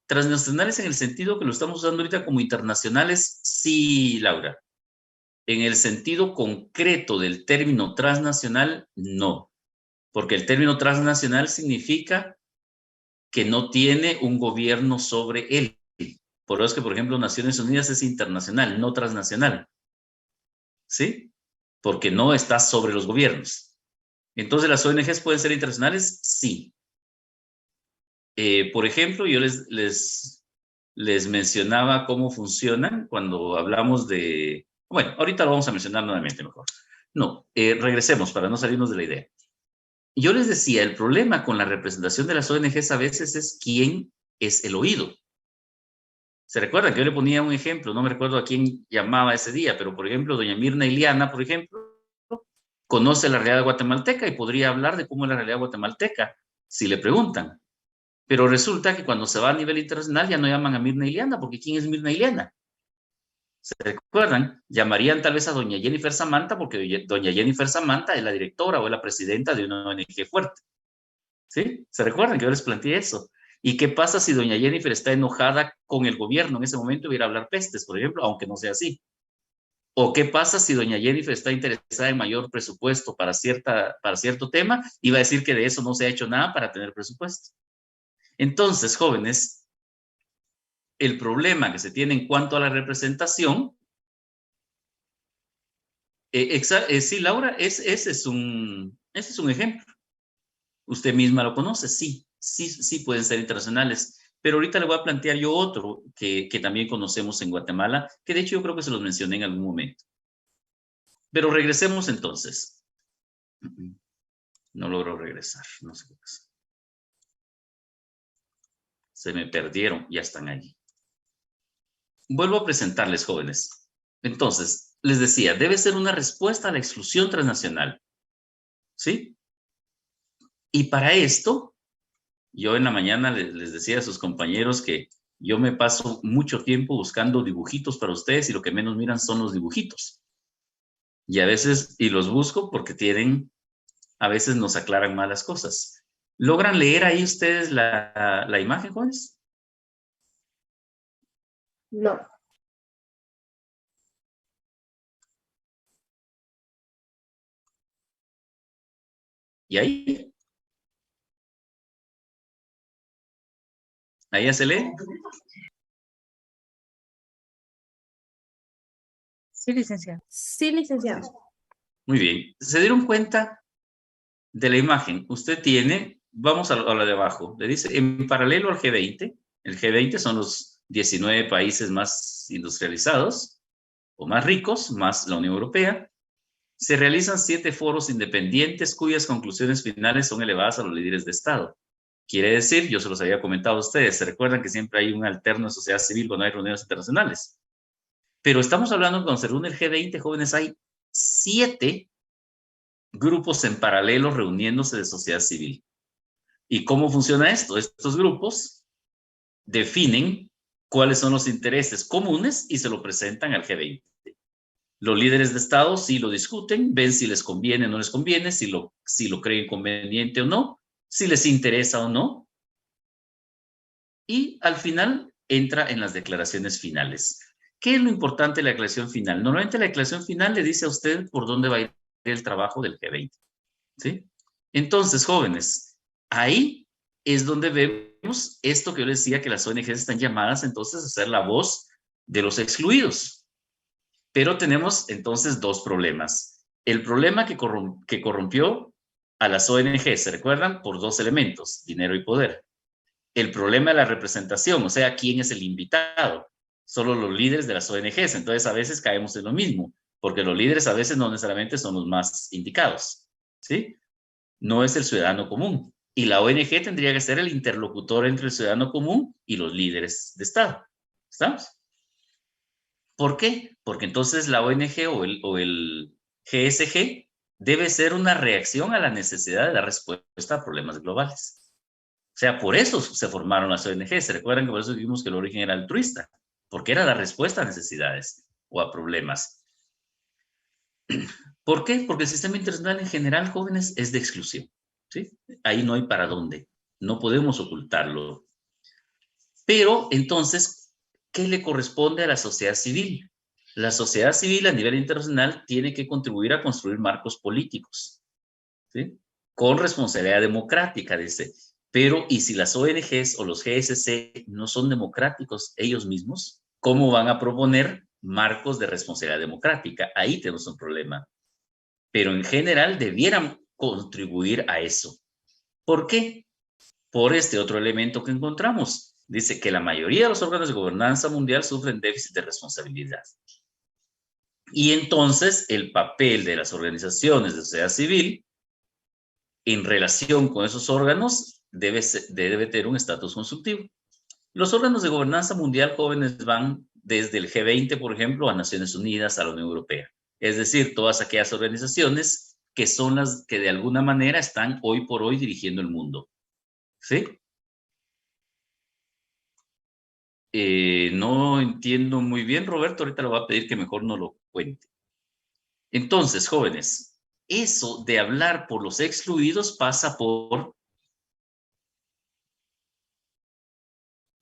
A: Transnacionales en el sentido que lo estamos usando ahorita como internacionales, sí, Laura. En el sentido concreto del término transnacional, no. Porque el término transnacional significa que no tiene un gobierno sobre él. Por eso es que, por ejemplo, Naciones Unidas es internacional, no transnacional. ¿Sí? Porque no está sobre los gobiernos. Entonces, ¿las ONGs pueden ser internacionales? Sí. Por ejemplo, yo les mencionaba cómo funcionan cuando hablamos de... Bueno, ahorita lo vamos a mencionar nuevamente mejor. No, regresemos para no salirnos de la idea. Yo les decía, el problema con la representación de las ONGs a veces es quién es el oído. ¿Se recuerdan que yo le ponía un ejemplo? No me recuerdo a quién llamaba ese día, pero por ejemplo, doña Mirna Iliana, por ejemplo, conoce la realidad guatemalteca y podría hablar de cómo es la realidad guatemalteca, si le preguntan. Pero resulta que cuando se va a nivel internacional ya no llaman a Mirna Iliana, porque ¿quién es Mirna Iliana? ¿Se recuerdan? Llamarían tal vez a doña Jennifer Samantha, porque doña Jennifer Samantha es la directora o es la presidenta de una ONG fuerte. ¿Sí? ¿Se recuerdan que yo les planteé eso? ¿Y qué pasa si doña Jennifer está enojada con el gobierno en ese momento y va a ir a hablar pestes, por ejemplo, aunque no sea así? ¿O qué pasa si doña Jennifer está interesada en mayor presupuesto para cierto tema y va a decir que de eso no se ha hecho nada para tener presupuesto? Entonces, jóvenes, el problema que se tiene en cuanto a la representación, sí, Laura, ese es un ejemplo. Usted misma lo conoce, sí pueden ser internacionales. Pero ahorita le voy a plantear yo otro que también conocemos en Guatemala, que de hecho yo creo que se los mencioné en algún momento. Pero regresemos entonces. No logro regresar, no sé qué pasa. Se me perdieron, ya están ahí. Vuelvo a presentarles, jóvenes. Entonces, les decía, debe ser una respuesta a la exclusión transnacional. ¿Sí? Y para esto, yo en la mañana les decía a sus compañeros que yo me paso mucho tiempo buscando dibujitos para ustedes y lo que menos miran son los dibujitos. Y a veces, y los busco porque a veces nos aclaran mal las cosas. ¿Logran leer ahí ustedes la imagen, jóvenes?
E: No.
A: ¿Y ahí? ¿Ahí ya se lee?
B: Sí, licenciado.
J: Sí, licenciado.
A: Muy bien. ¿Se dieron cuenta de la imagen? Usted tiene, vamos a la de abajo, le dice, en paralelo al G20, el G20 son los 19 países más industrializados o más ricos, más la Unión Europea, se realizan 7 foros independientes cuyas conclusiones finales son elevadas a los líderes de Estado. Quiere decir, yo se los había comentado a ustedes, se recuerdan que siempre hay un alterno de sociedad civil cuando hay reuniones internacionales. Pero estamos hablando, cuando se reúne el G20, jóvenes, hay 7 grupos en paralelo reuniéndose de sociedad civil. ¿Y cómo funciona esto? Estos grupos definen cuáles son los intereses comunes y se lo presentan al G20. Los líderes de Estado sí lo discuten, ven si les conviene o no les conviene, si lo creen conveniente o no, si les interesa o no. Y al final entra en las declaraciones finales. ¿Qué es lo importante de la declaración final? Normalmente la declaración final le dice a usted por dónde va a ir el trabajo del G20. ¿Sí? Entonces, jóvenes, ahí es donde vemos esto que yo les decía, que las ONGs están llamadas entonces a ser la voz de los excluidos. Pero tenemos entonces 2 problemas. El problema que corrompió a las ONG, ¿se recuerdan? Por 2 elementos, dinero y poder. el problema de la representación, o sea, ¿quién es el invitado? Solo los líderes de las ONGs, entonces a veces caemos en lo mismo, porque los líderes a veces no necesariamente son los más indicados, ¿sí? No es el ciudadano común. Y la ONG tendría que ser el interlocutor entre el ciudadano común y los líderes de Estado. ¿Estamos? ¿Por qué? Porque entonces la ONG o el GSG debe ser una reacción a la necesidad de dar respuesta a problemas globales. O sea, por eso se formaron las ONG. ¿Se recuerdan que por eso dijimos que el origen era altruista? Porque era la respuesta a necesidades o a problemas. ¿Por qué? Porque el sistema internacional en general, jóvenes, es de exclusión. ¿Sí? Ahí no hay para dónde. No podemos ocultarlo. Pero entonces, ¿qué le corresponde a la sociedad civil? La sociedad civil a nivel internacional tiene que contribuir a construir marcos políticos, ¿sí? Con responsabilidad democrática, dice. Pero, ¿y si las ONGs o los GSC no son democráticos ellos mismos? ¿Cómo van a proponer marcos de responsabilidad democrática? Ahí tenemos un problema. Pero en general debieran contribuir a eso. ¿Por qué? Por este otro elemento que encontramos. Dice que la mayoría de los órganos de gobernanza mundial sufren déficit de responsabilidad. Y entonces el papel de las organizaciones de sociedad civil en relación con esos órganos debe tener un estatus consultivo. Los órganos de gobernanza mundial jóvenes van desde el G20, por ejemplo, a Naciones Unidas, a la Unión Europea. Es decir, todas aquellas organizaciones que son las que de alguna manera están hoy por hoy dirigiendo el mundo. ¿Sí? No entiendo muy bien, Roberto, ahorita le voy a pedir que mejor no lo cuente. Entonces, jóvenes, eso de hablar por los excluidos pasa por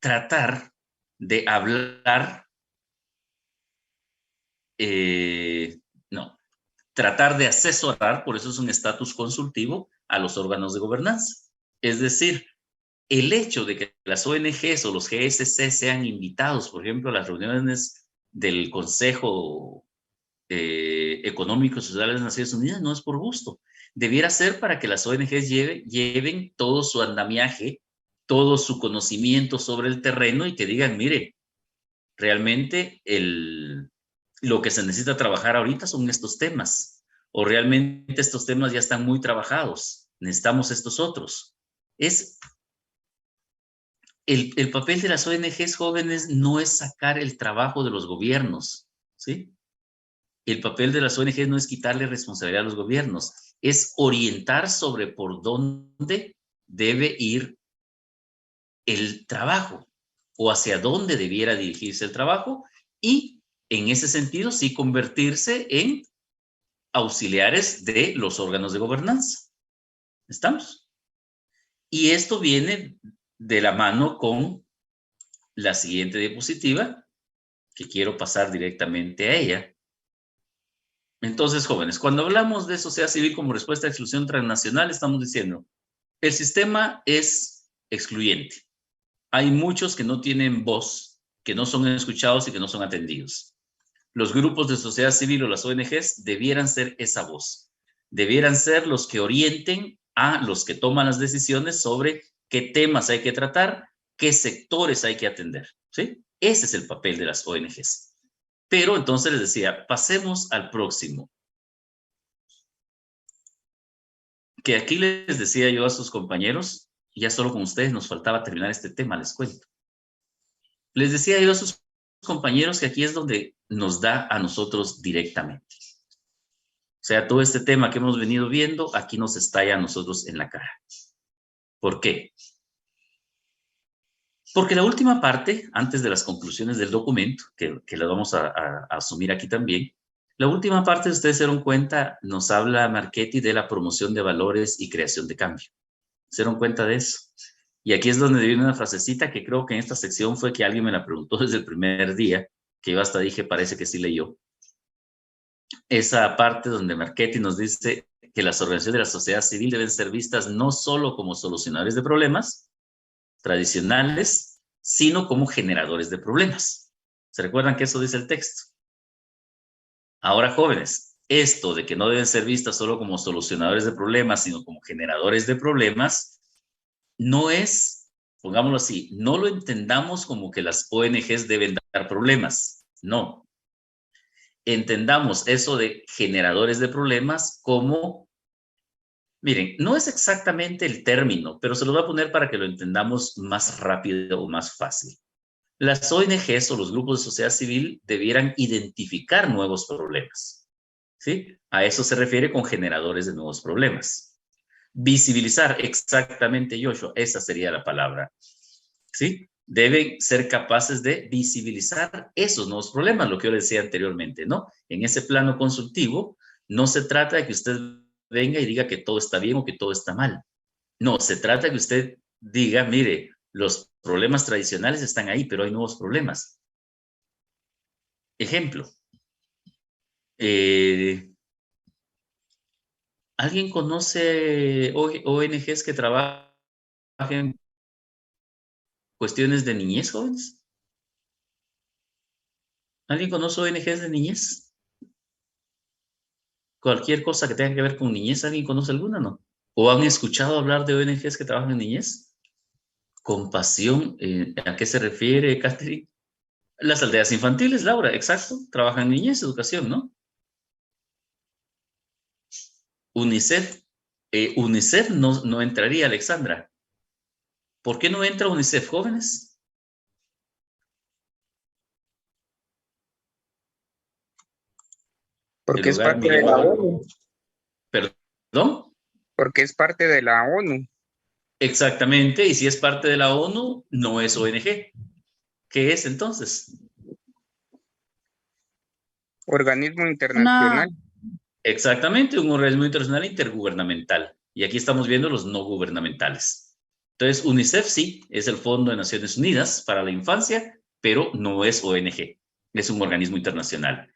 A: tratar de hablar, tratar de asesorar, por eso es un estatus consultivo, a los órganos de gobernanza. Es decir, el hecho de que las ONGs o los GSC sean invitados, por ejemplo, a las reuniones del Consejo Económico y Social de las Naciones Unidas no es por gusto. Debiera ser para que las ONGs lleven todo su andamiaje, todo su conocimiento sobre el terreno y que digan, mire, realmente lo que se necesita trabajar ahorita son estos temas, o realmente estos temas ya están muy trabajados, necesitamos estos otros. El papel de las ONGs jóvenes no es sacar el trabajo de los gobiernos, ¿sí? El papel de las ONGs no es quitarle responsabilidad a los gobiernos, es orientar sobre por dónde debe ir el trabajo o hacia dónde debiera dirigirse el trabajo y en ese sentido sí convertirse en auxiliares de los órganos de gobernanza. ¿Estamos? Y esto viene de la mano con la siguiente diapositiva, que quiero pasar directamente a ella. Entonces, jóvenes, cuando hablamos de sociedad civil como respuesta a exclusión transnacional, estamos diciendo, el sistema es excluyente. Hay muchos que no tienen voz, que no son escuchados y que no son atendidos. Los grupos de sociedad civil o las ONGs debieran ser esa voz. Debieran ser los que orienten a los que toman las decisiones sobre qué temas hay que tratar, qué sectores hay que atender, ¿sí? Ese es el papel de las ONGs. Pero entonces les decía, pasemos al próximo. Que aquí les decía yo a sus compañeros, ya solo con ustedes nos faltaba terminar este tema, les cuento. Les decía yo a sus compañeros que aquí es donde nos da a nosotros directamente. O sea, todo este tema que hemos venido viendo, aquí nos estalla a nosotros en la cara. ¿Por qué? Porque la última parte, antes de las conclusiones del documento, que las vamos a asumir aquí también, la última parte, si ustedes se dieron cuenta, nos habla Marchetti de la promoción de valores y creación de cambio. ¿Se dieron cuenta de eso? Y aquí es donde viene una frasecita que creo que en esta sección fue que alguien me la preguntó desde el primer día, que yo hasta dije, parece que sí leyó. Esa parte donde Marchetti nos dice que las organizaciones de la sociedad civil deben ser vistas no solo como solucionadores de problemas tradicionales, sino como generadores de problemas. ¿Se recuerdan que eso dice el texto? Ahora, jóvenes, esto de que no deben ser vistas solo como solucionadores de problemas, sino como generadores de problemas, no es pongámoslo así, no lo entendamos como que las ONGs deben dar problemas, no. Entendamos eso de generadores de problemas como, miren, no es exactamente el término, pero se lo voy a poner para que lo entendamos más rápido o más fácil. Las ONGs o los grupos de sociedad civil debieran identificar nuevos problemas, ¿sí? A eso se refiere con generadores de nuevos problemas. Visibilizar, exactamente, Joshua, esa sería la palabra, ¿sí? Deben ser capaces de visibilizar esos nuevos problemas, lo que yo les decía anteriormente, ¿no? En ese plano consultivo, no se trata de que usted venga y diga que todo está bien o que todo está mal. No, se trata de que usted diga, mire, los problemas tradicionales están ahí, pero hay nuevos problemas. Ejemplo. ¿Alguien conoce ONGs que trabajan en cuestiones de niñez, jóvenes? ¿Alguien conoce ONGs de niñez? Cualquier cosa que tenga que ver con niñez, ¿alguien conoce alguna, no? ¿O han escuchado hablar de ONGs que trabajan en niñez? Compasión, ¿a qué se refiere, Catherine? Las aldeas infantiles, Laura, exacto, trabajan en niñez, educación, ¿no? UNICEF, UNICEF no entraría, Alexandra. ¿Por qué no entra UNICEF, jóvenes?
L: Porque es parte de la ONU.
A: ¿Perdón?
L: Porque es parte de la ONU.
A: Exactamente, y si es parte de la ONU, no es ONG. ¿Qué es entonces?
L: Organismo internacional.
A: Exactamente, un organismo internacional intergubernamental. Y aquí estamos viendo los no gubernamentales. Entonces, UNICEF sí, es el Fondo de Naciones Unidas para la Infancia, pero no es ONG, es un organismo internacional.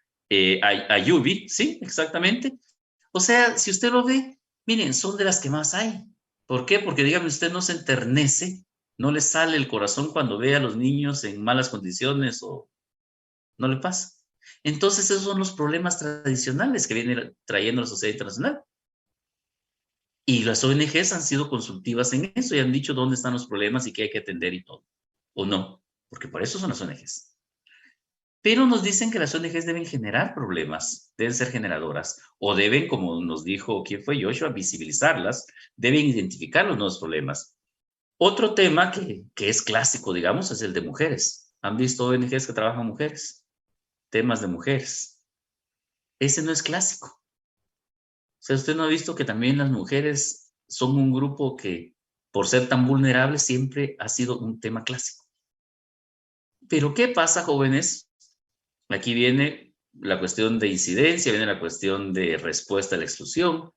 A: Ayubi, sí, exactamente. O sea, si usted lo ve, miren, son de las que más hay. ¿Por qué? Porque, dígame, usted no se enternece, no le sale el corazón cuando ve a los niños en malas condiciones o no le pasa. Entonces, esos son los problemas tradicionales que viene trayendo la sociedad internacional. Y las ONGs han sido consultivas en eso y han dicho dónde están los problemas y qué hay que atender y todo. ¿O no? Porque por eso son las ONGs. Pero nos dicen que las ONGs deben generar problemas, deben ser generadoras, o deben, como nos dijo, ¿quién fue Joshua? Visibilizarlas, deben identificar los nuevos problemas. Otro tema que es clásico, digamos, es el de mujeres. ¿Han visto ONGs que trabajan mujeres? Temas de mujeres. Ese no es clásico. O sea, usted no ha visto que también las mujeres son un grupo que, por ser tan vulnerables, siempre ha sido un tema clásico. Pero ¿qué pasa, jóvenes? Aquí viene la cuestión de incidencia, viene la cuestión de respuesta a la exclusión.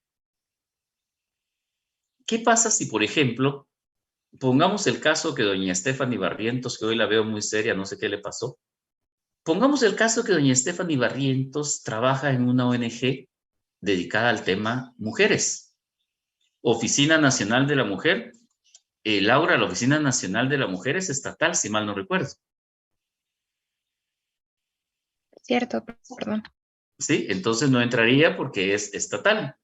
A: ¿Qué pasa si, por ejemplo, pongamos el caso que doña Stephanie Barrientos, que hoy la veo muy seria, no sé qué le pasó. Pongamos el caso que doña Stephanie Barrientos trabaja en una ONG dedicada al tema mujeres. Oficina Nacional de la Mujer. Laura, la Oficina Nacional de la Mujer es estatal, si mal no recuerdo.
M: Cierto, perdón.
A: Sí, entonces no entraría porque es estatal.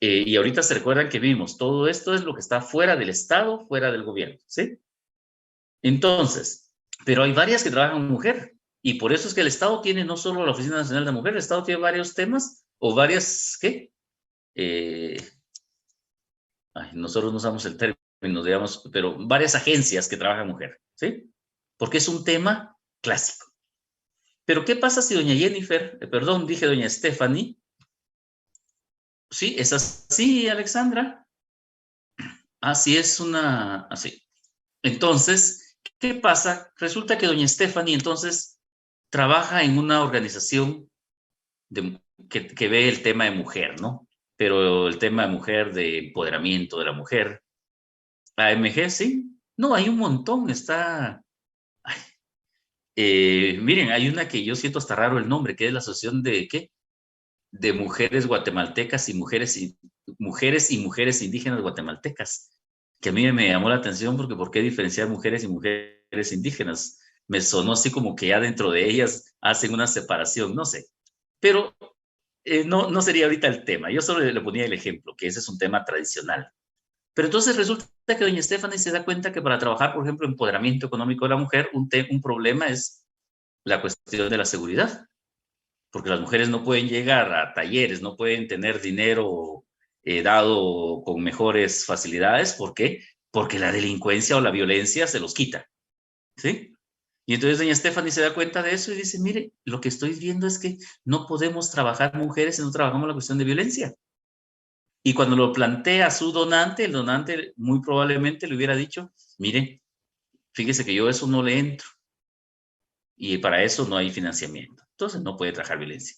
A: Y ahorita se recuerdan que vimos, todo esto es lo que está fuera del Estado, fuera del gobierno, ¿sí? Entonces, pero hay varias que trabajan mujer, y por eso es que el Estado tiene no solo la Oficina Nacional de la Mujer, el Estado tiene varios temas, o varias, ¿qué? Nosotros no usamos el término, digamos, pero varias agencias que trabajan mujer, ¿sí? Porque es un tema clásico. Pero ¿qué pasa si doña Jennifer, perdón, dije doña Stephanie? Sí, es así, Alexandra. Así es una, así. Entonces, ¿qué pasa? Resulta que doña Stephanie entonces trabaja en una organización que ve el tema de mujer, ¿no? Pero el tema de mujer, de empoderamiento de la mujer. AMG, sí. No, hay un montón, está... miren, hay una que yo siento hasta raro el nombre, que es la Asociación de, ¿qué? De mujeres guatemaltecas y mujeres indígenas guatemaltecas, que a mí me llamó la atención porque ¿por qué diferenciar mujeres y mujeres indígenas? Me sonó así como que ya dentro de ellas hacen una separación, no sé. Pero no sería ahorita el tema, yo solo le ponía el ejemplo, que ese es un tema tradicional. Pero entonces resulta que doña Stephanie se da cuenta que para trabajar, por ejemplo, empoderamiento económico de la mujer, un problema es la cuestión de la seguridad. Porque las mujeres no pueden llegar a talleres, no pueden tener dinero dado con mejores facilidades. ¿Por qué? Porque la delincuencia o la violencia se los quita, ¿sí? Y entonces doña Stephanie se da cuenta de eso y dice, mire, lo que estoy viendo es que no podemos trabajar mujeres si no trabajamos la cuestión de violencia. Y cuando lo plantea a su donante, el donante muy probablemente le hubiera dicho, mire, fíjese que yo eso no le entro. Y para eso no hay financiamiento. Entonces no puede trabajar violencia.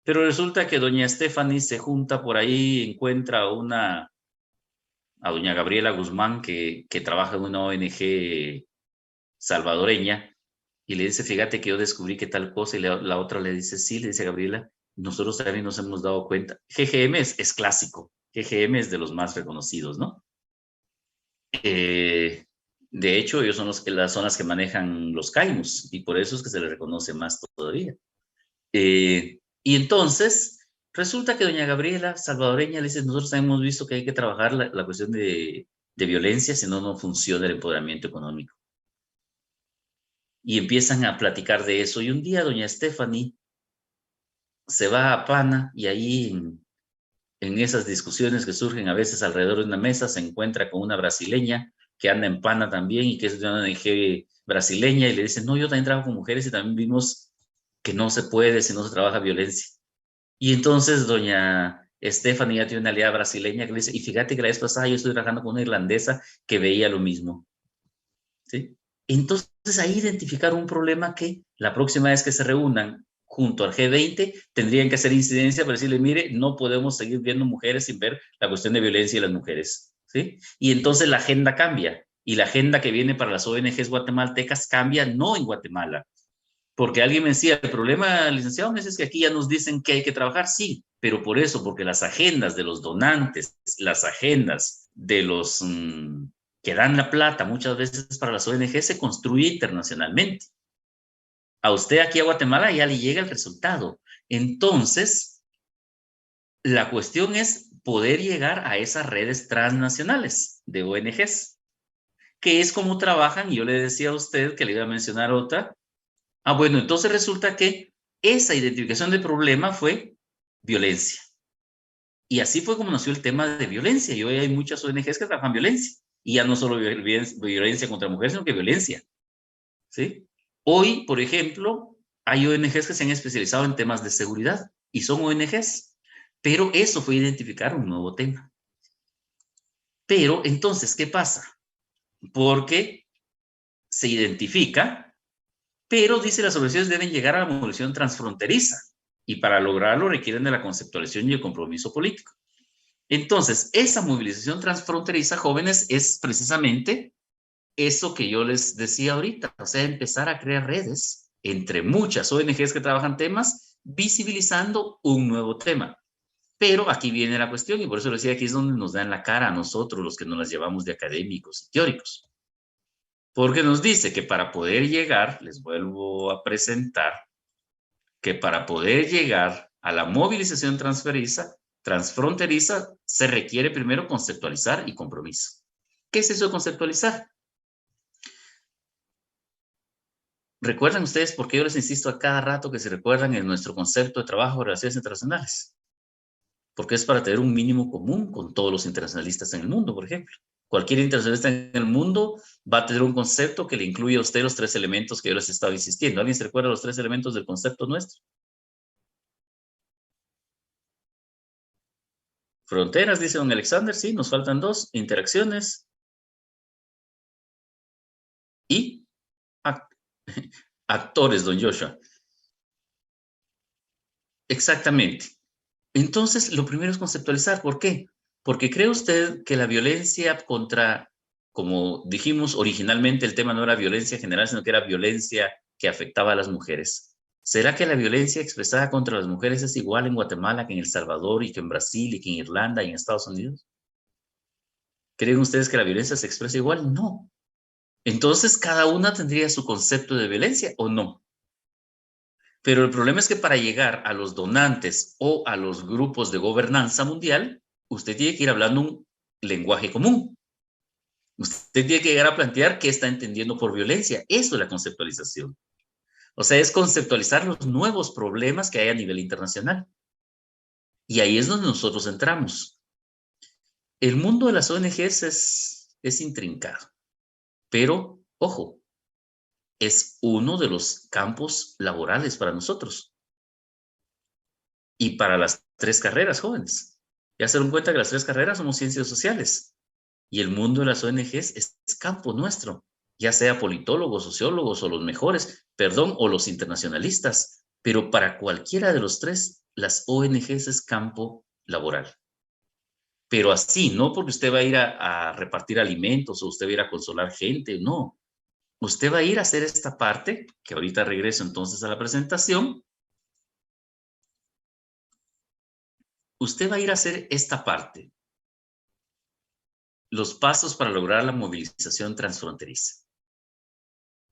A: Pero resulta que doña Stephanie se junta por ahí, encuentra a doña Gabriela Guzmán, que trabaja en una ONG salvadoreña, y le dice, fíjate que yo descubrí que tal cosa, y la otra le dice, sí, le dice a Gabriela, nosotros también nos hemos dado cuenta. GGM es clásico, GGM es de los más reconocidos, ¿no? De hecho, ellos son las zonas que manejan los CAIMUS, y por eso es que se les reconoce más todavía. Y entonces, resulta que doña Gabriela, salvadoreña, le dice, nosotros hemos visto que hay que trabajar la cuestión de violencia, si no, no funciona el empoderamiento económico. Y empiezan a platicar de eso. Y un día doña Stephanie se va a Pana y ahí en esas discusiones que surgen a veces alrededor de una mesa se encuentra con una brasileña que anda en Pana también y que es de una ONG brasileña y le dice, no, yo también trabajo con mujeres y también vimos que no se puede si no se trabaja violencia. Y entonces doña Stephanie ya tiene una aliada brasileña que le dice, y fíjate que la vez pasada yo estoy trabajando con una irlandesa que veía lo mismo. ¿Sí? Entonces ahí identificaron un problema que la próxima vez que se reúnan junto al G20 tendrían que hacer incidencia para decirle, mire, no podemos seguir viendo mujeres sin ver la cuestión de violencia y las mujeres. ¿Sí? Y entonces la agenda cambia. Y la agenda que viene para las ONGs guatemaltecas cambia no en Guatemala. Porque alguien me decía, el problema, licenciado, es que aquí ya nos dicen que hay que trabajar. Sí, pero por eso, porque las agendas de los donantes, las agendas de los que dan la plata muchas veces para las ONG se construye internacionalmente. A usted aquí a Guatemala ya le llega el resultado. Entonces, la cuestión es poder llegar a esas redes transnacionales de ONGs, que es como trabajan, y yo le decía a usted que le iba a mencionar otra. Bueno, entonces resulta que esa identificación del problema fue violencia. Y así fue como nació el tema de violencia. Y hoy hay muchas ONGs que trabajan violencia. Y ya no solo violencia contra mujeres, sino que violencia. ¿Sí? Hoy, por ejemplo, hay ONGs que se han especializado en temas de seguridad. Y son ONGs. Pero eso fue identificar un nuevo tema. Pero entonces, ¿qué pasa? Porque se identifica, pero dice las organizaciones deben llegar a la movilización transfronteriza y para lograrlo requieren de la conceptualización y el compromiso político. Entonces, esa movilización transfronteriza, jóvenes, es precisamente eso que yo les decía ahorita, o sea, empezar a crear redes entre muchas ONGs que trabajan temas, visibilizando un nuevo tema. Pero aquí viene la cuestión, y por eso les decía, aquí es donde nos dan la cara a nosotros, los que nos las llevamos de académicos y teóricos. Porque nos dice que para poder llegar, les vuelvo a presentar, que para poder llegar a la movilización transfronteriza, se requiere primero conceptualizar y compromiso. ¿Qué es eso de conceptualizar? ¿Recuerdan ustedes por qué yo les insisto a cada rato que se recuerdan en nuestro concepto de trabajo de relaciones internacionales? Porque es para tener un mínimo común con todos los internacionalistas en el mundo, por ejemplo. Cualquier internacionalista en el mundo va a tener un concepto que le incluye a usted los 3 elementos que yo les estaba insistiendo. ¿Alguien se recuerda los 3 elementos del concepto nuestro? Fronteras, dice don Alexander, sí, nos faltan 2. Interacciones y actores, don Joshua. Exactamente. Entonces, lo primero es conceptualizar. ¿Por qué? Porque cree usted que la violencia contra, como dijimos originalmente, el tema no era violencia general, sino que era violencia que afectaba a las mujeres. ¿Será que la violencia expresada contra las mujeres es igual en Guatemala que en El Salvador y que en Brasil y que en Irlanda y en Estados Unidos? ¿Creen ustedes que la violencia se expresa igual? No. Entonces, cada una tendría su concepto de violencia, ¿o no? Pero el problema es que para llegar a los donantes o a los grupos de gobernanza mundial, usted tiene que ir hablando un lenguaje común. Usted tiene que llegar a plantear qué está entendiendo por violencia. Eso es la conceptualización. O sea, es conceptualizar los nuevos problemas que hay a nivel internacional. Y ahí es donde nosotros entramos. El mundo de las ONGs es intrincado, pero, ojo, es uno de los campos laborales para nosotros. Y para las 3 carreras, jóvenes. Ya se dan cuenta que las 3 carreras somos ciencias sociales. Y el mundo de las ONGs es campo nuestro, ya sea politólogos, sociólogos o los mejores, o los internacionalistas. Pero para cualquiera de los 3, las ONGs es campo laboral. Pero así, no porque usted va a ir a repartir alimentos o usted va a ir a consolar gente, no. Usted va a ir a hacer esta parte, que ahorita regreso entonces a la presentación. Usted va a ir a hacer esta parte. Los pasos para lograr la movilización transfronteriza.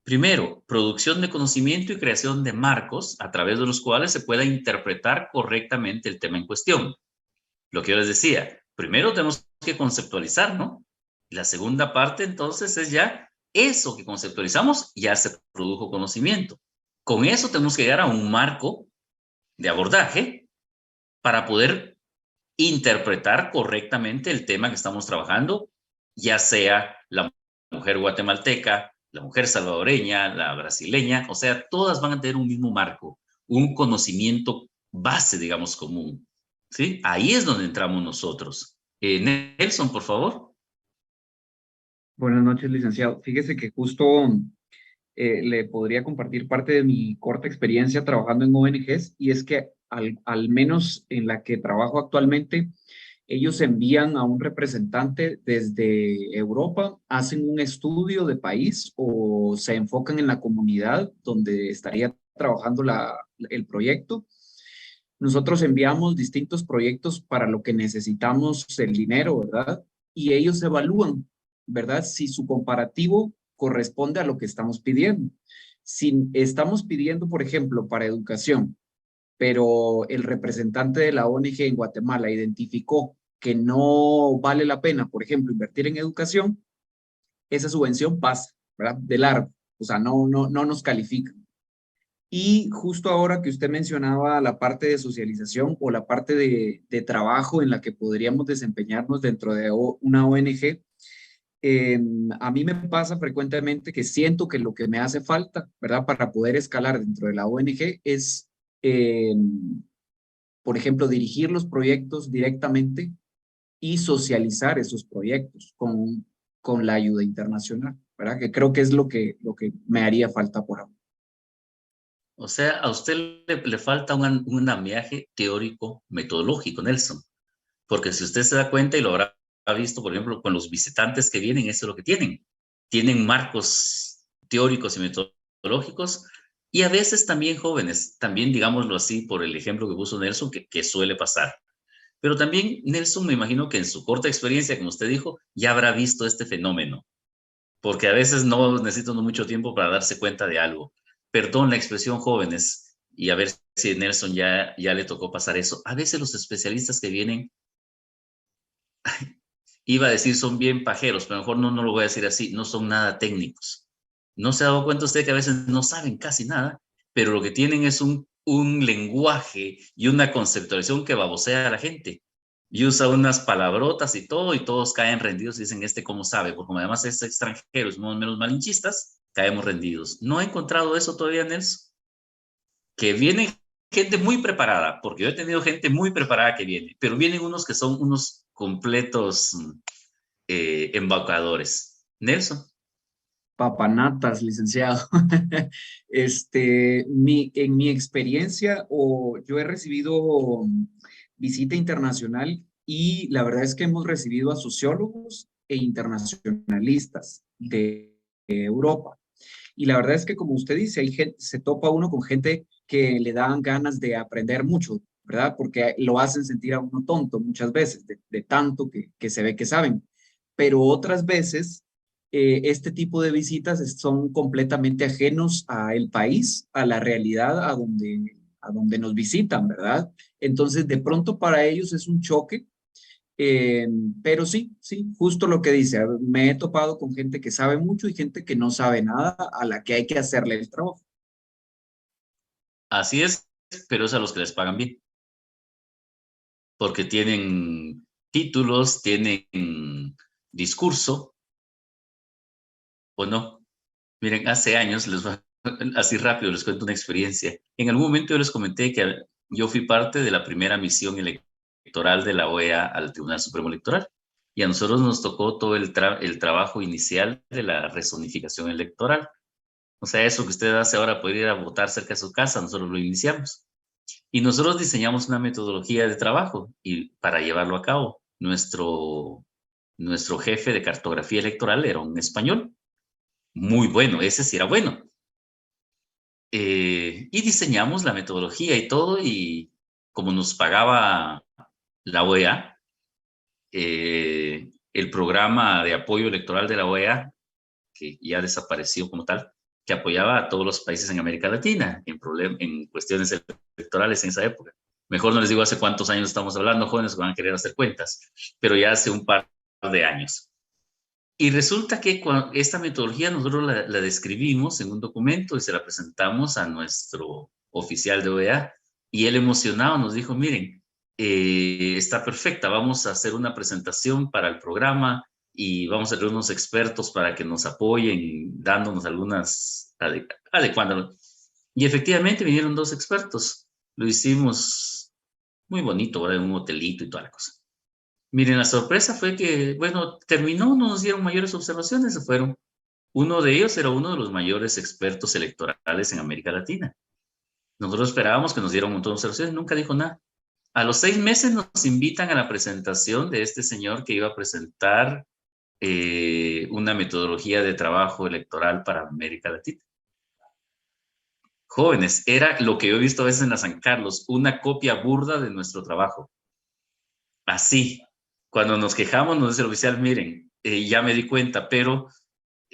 A: Primero, producción de conocimiento y creación de marcos a través de los cuales se pueda interpretar correctamente el tema en cuestión. Lo que yo les decía, primero tenemos que conceptualizar, ¿no? La segunda parte, entonces, es ya eso que conceptualizamos, ya se produjo conocimiento. Con eso tenemos que llegar a un marco de abordaje para poder interpretar correctamente el tema que estamos trabajando, ya sea la mujer guatemalteca, la mujer salvadoreña, la brasileña, o sea, todas van a tener un mismo marco, un conocimiento base, digamos, común. ¿Sí? Ahí es donde entramos nosotros. Nelson, por favor.
N: Buenas noches, licenciado. Fíjese que justo le podría compartir parte de mi corta experiencia trabajando en ONGs, y es que al menos en la que trabajo actualmente, ellos envían a un representante desde Europa, hacen un estudio de país o se enfocan en la comunidad donde estaría trabajando el proyecto. Nosotros enviamos distintos proyectos para lo que necesitamos el dinero, ¿verdad? Y ellos evalúan, ¿verdad? Si su comparativo corresponde a lo que estamos pidiendo. Si estamos pidiendo, por ejemplo, para educación, pero el representante de la ONG en Guatemala identificó que no vale la pena, por ejemplo, invertir en educación, esa subvención pasa, ¿verdad? De largo, o sea, no nos califica. Y justo ahora que usted mencionaba la parte de socialización o la parte de trabajo en la que podríamos desempeñarnos dentro de una ONG, a mí me pasa frecuentemente que siento que lo que me hace falta, ¿verdad? Para poder escalar dentro de la ONG es, por ejemplo, dirigir los proyectos directamente y socializar esos proyectos con la ayuda internacional, ¿verdad? Que creo que es lo que me haría falta por ahora.
A: O sea, a usted le falta un andamiaje teórico metodológico, Nelson. Porque si usted se da cuenta y lo habrá visto, por ejemplo, con los visitantes que vienen, eso es lo que tienen. Tienen marcos teóricos y metodológicos, y a veces también jóvenes, también digámoslo así, por el ejemplo que puso Nelson, que suele pasar. Pero también Nelson, me imagino que en su corta experiencia, como usted dijo, ya habrá visto este fenómeno. Porque a veces no necesita mucho tiempo para darse cuenta de algo. Perdón la expresión jóvenes, y a ver si a Nelson ya le tocó pasar eso. A veces los especialistas que vienen, iba a decir son bien pajeros, pero mejor no lo voy a decir así, no son nada técnicos. ¿No se ha dado cuenta usted que a veces no saben casi nada, pero lo que tienen es un lenguaje y una conceptualización que babosea a la gente? Y usa unas palabrotas y todos caen rendidos y dicen, ¿cómo sabe? Porque como además es extranjero, somos menos malinchistas, caemos rendidos. ¿No ha encontrado eso todavía, Nelson? Que viene gente muy preparada, porque yo he tenido gente muy preparada que viene, pero vienen unos que son unos completos embaucadores. Nelson.
N: Papanatas, licenciado. En mi experiencia, yo he recibido visita internacional, y la verdad es que hemos recibido a sociólogos e internacionalistas de Europa. Y la verdad es que, como usted dice, se topa uno con gente que le dan ganas de aprender mucho, ¿verdad? Porque lo hacen sentir a uno tonto muchas veces, de tanto que se ve que saben. Pero otras veces, este tipo de visitas son completamente ajenos al país, a la realidad a donde nos visitan, ¿verdad? Entonces, de pronto para ellos es un choque, Pero sí, justo lo que dice, me he topado con gente que sabe mucho y gente que no sabe nada, a la que hay que hacerle el trabajo.
A: Así es, pero es a los que les pagan bien. Porque tienen títulos, tienen discurso, ¿o no? Miren, hace años, así rápido les cuento una experiencia. En algún momento yo les comenté que yo fui parte de la primera misión electoral de la OEA al Tribunal Supremo Electoral. Y a nosotros nos tocó todo el trabajo inicial de la rezonificación electoral. O sea, eso que usted hace ahora, poder ir a votar cerca de su casa, nosotros lo iniciamos. Y nosotros diseñamos una metodología de trabajo y para llevarlo a cabo. Nuestro jefe de cartografía electoral era un español. Muy bueno, ese sí era bueno. Y diseñamos la metodología y todo, y como nos pagaba la OEA, el programa de apoyo electoral de la OEA, que ya desapareció como tal, que apoyaba a todos los países en América Latina en cuestiones electorales en esa época. Mejor no les digo hace cuántos años estamos hablando, jóvenes que van a querer hacer cuentas, pero ya hace un par de años. Y resulta que esta metodología nosotros la describimos en un documento y se la presentamos a nuestro oficial de OEA, y él emocionado nos dijo, miren, está perfecta, vamos a hacer una presentación para el programa y vamos a tener unos expertos para que nos apoyen dándonos algunas adecuándonos. Y efectivamente vinieron 2 expertos. Lo hicimos muy bonito, ¿verdad? En un hotelito y toda la cosa. Miren, la sorpresa fue que, bueno, terminó, no nos dieron mayores observaciones, se fueron. Uno de ellos era uno de los mayores expertos electorales en América Latina. Nosotros esperábamos que nos dieran un montón de observaciones, nunca dijo nada. A los 6 meses nos invitan a la presentación de este señor que iba a presentar una metodología de trabajo electoral para América Latina. Jóvenes, era lo que yo he visto a veces en la San Carlos, una copia burda de nuestro trabajo. Así, cuando nos quejamos, nos dice el oficial, miren, ya me di cuenta, pero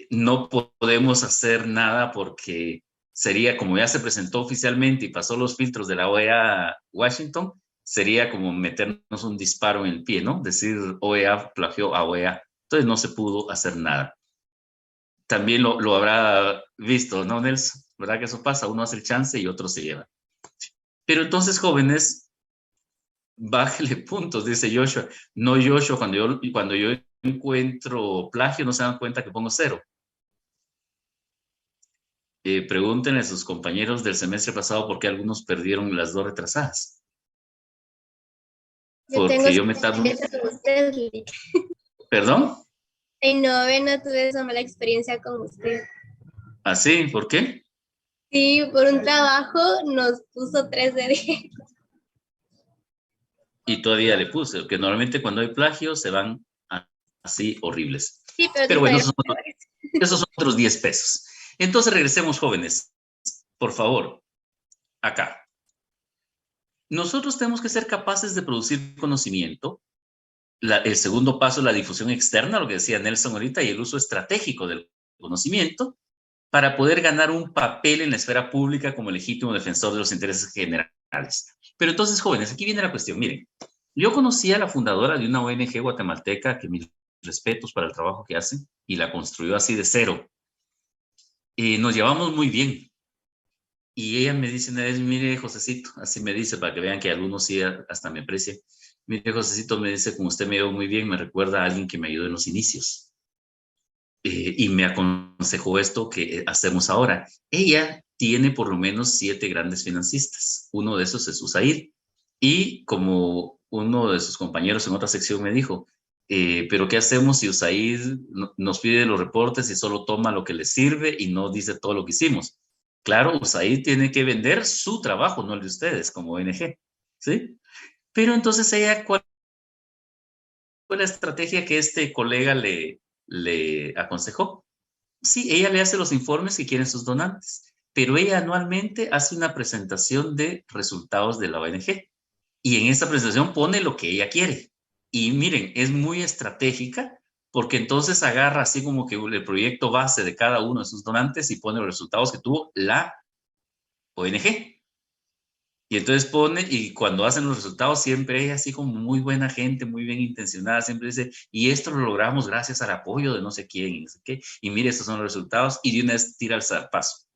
A: no podemos hacer nada porque sería, como ya se presentó oficialmente y pasó los filtros de la OEA Washington, sería como meternos un disparo en el pie, ¿no? Decir OEA plagió a OEA. Entonces no se pudo hacer nada. También lo habrá visto, ¿no, Nelson? ¿Verdad que eso pasa? Uno hace el chance y otro se lleva. Pero entonces, jóvenes, bájale puntos, dice Joshua. No, Joshua, cuando yo encuentro plagio, no se dan cuenta que pongo 0. Pregúntenle a sus compañeros del semestre pasado por qué algunos perdieron las 2 retrasadas. Porque yo me tardo. ¿Perdón?
J: En noveno tuve esa mala experiencia con usted.
A: ¿Ah, sí? ¿Por qué?
J: Sí, por un trabajo nos puso 3 de 10.
A: Y todavía le puse, porque normalmente cuando hay plagio se van así horribles.
J: Sí,
A: pero bueno, esos son otros 10 pesos. Entonces regresemos, jóvenes. Por favor, acá. Nosotros tenemos que ser capaces de producir conocimiento. El segundo paso es la difusión externa, lo que decía Nelson ahorita, y el uso estratégico del conocimiento para poder ganar un papel en la esfera pública como legítimo defensor de los intereses generales. Pero entonces, jóvenes, aquí viene la cuestión. Miren, yo conocí a la fundadora de una ONG guatemalteca, que mis respetos para el trabajo que hace, y la construyó así de 0. Nos llevamos muy bien. Y ella me dice una vez, mire, Josecito, así me dice, para que vean que algunos sí hasta me aprecian. Mire, Josecito, me dice, como usted me llevó muy bien, me recuerda a alguien que me ayudó en los inicios. Y me aconsejó esto que hacemos ahora. Ella tiene por lo menos 7 grandes financistas. Uno de esos es USAID. Y como uno de sus compañeros en otra sección me dijo, pero ¿qué hacemos si USAID nos pide los reportes y solo toma lo que le sirve y no dice todo lo que hicimos? Claro, USAID tiene que vender su trabajo, no el de ustedes como ONG, ¿sí? Pero entonces ella, ¿cuál fue la estrategia que este colega le aconsejó? Sí, ella le hace los informes que quieren sus donantes, pero ella anualmente hace una presentación de resultados de la ONG y en esa presentación pone lo que ella quiere. Y miren, es muy estratégica porque entonces agarra así como que el proyecto base de cada uno de sus donantes y pone los resultados que tuvo la ONG. Y entonces pone, y cuando hacen los resultados siempre es así como muy buena gente, muy bien intencionada, siempre dice, y esto lo logramos gracias al apoyo de no sé quién, y no sé qué, y mire, estos son los resultados, y de una vez tira el zarpazo.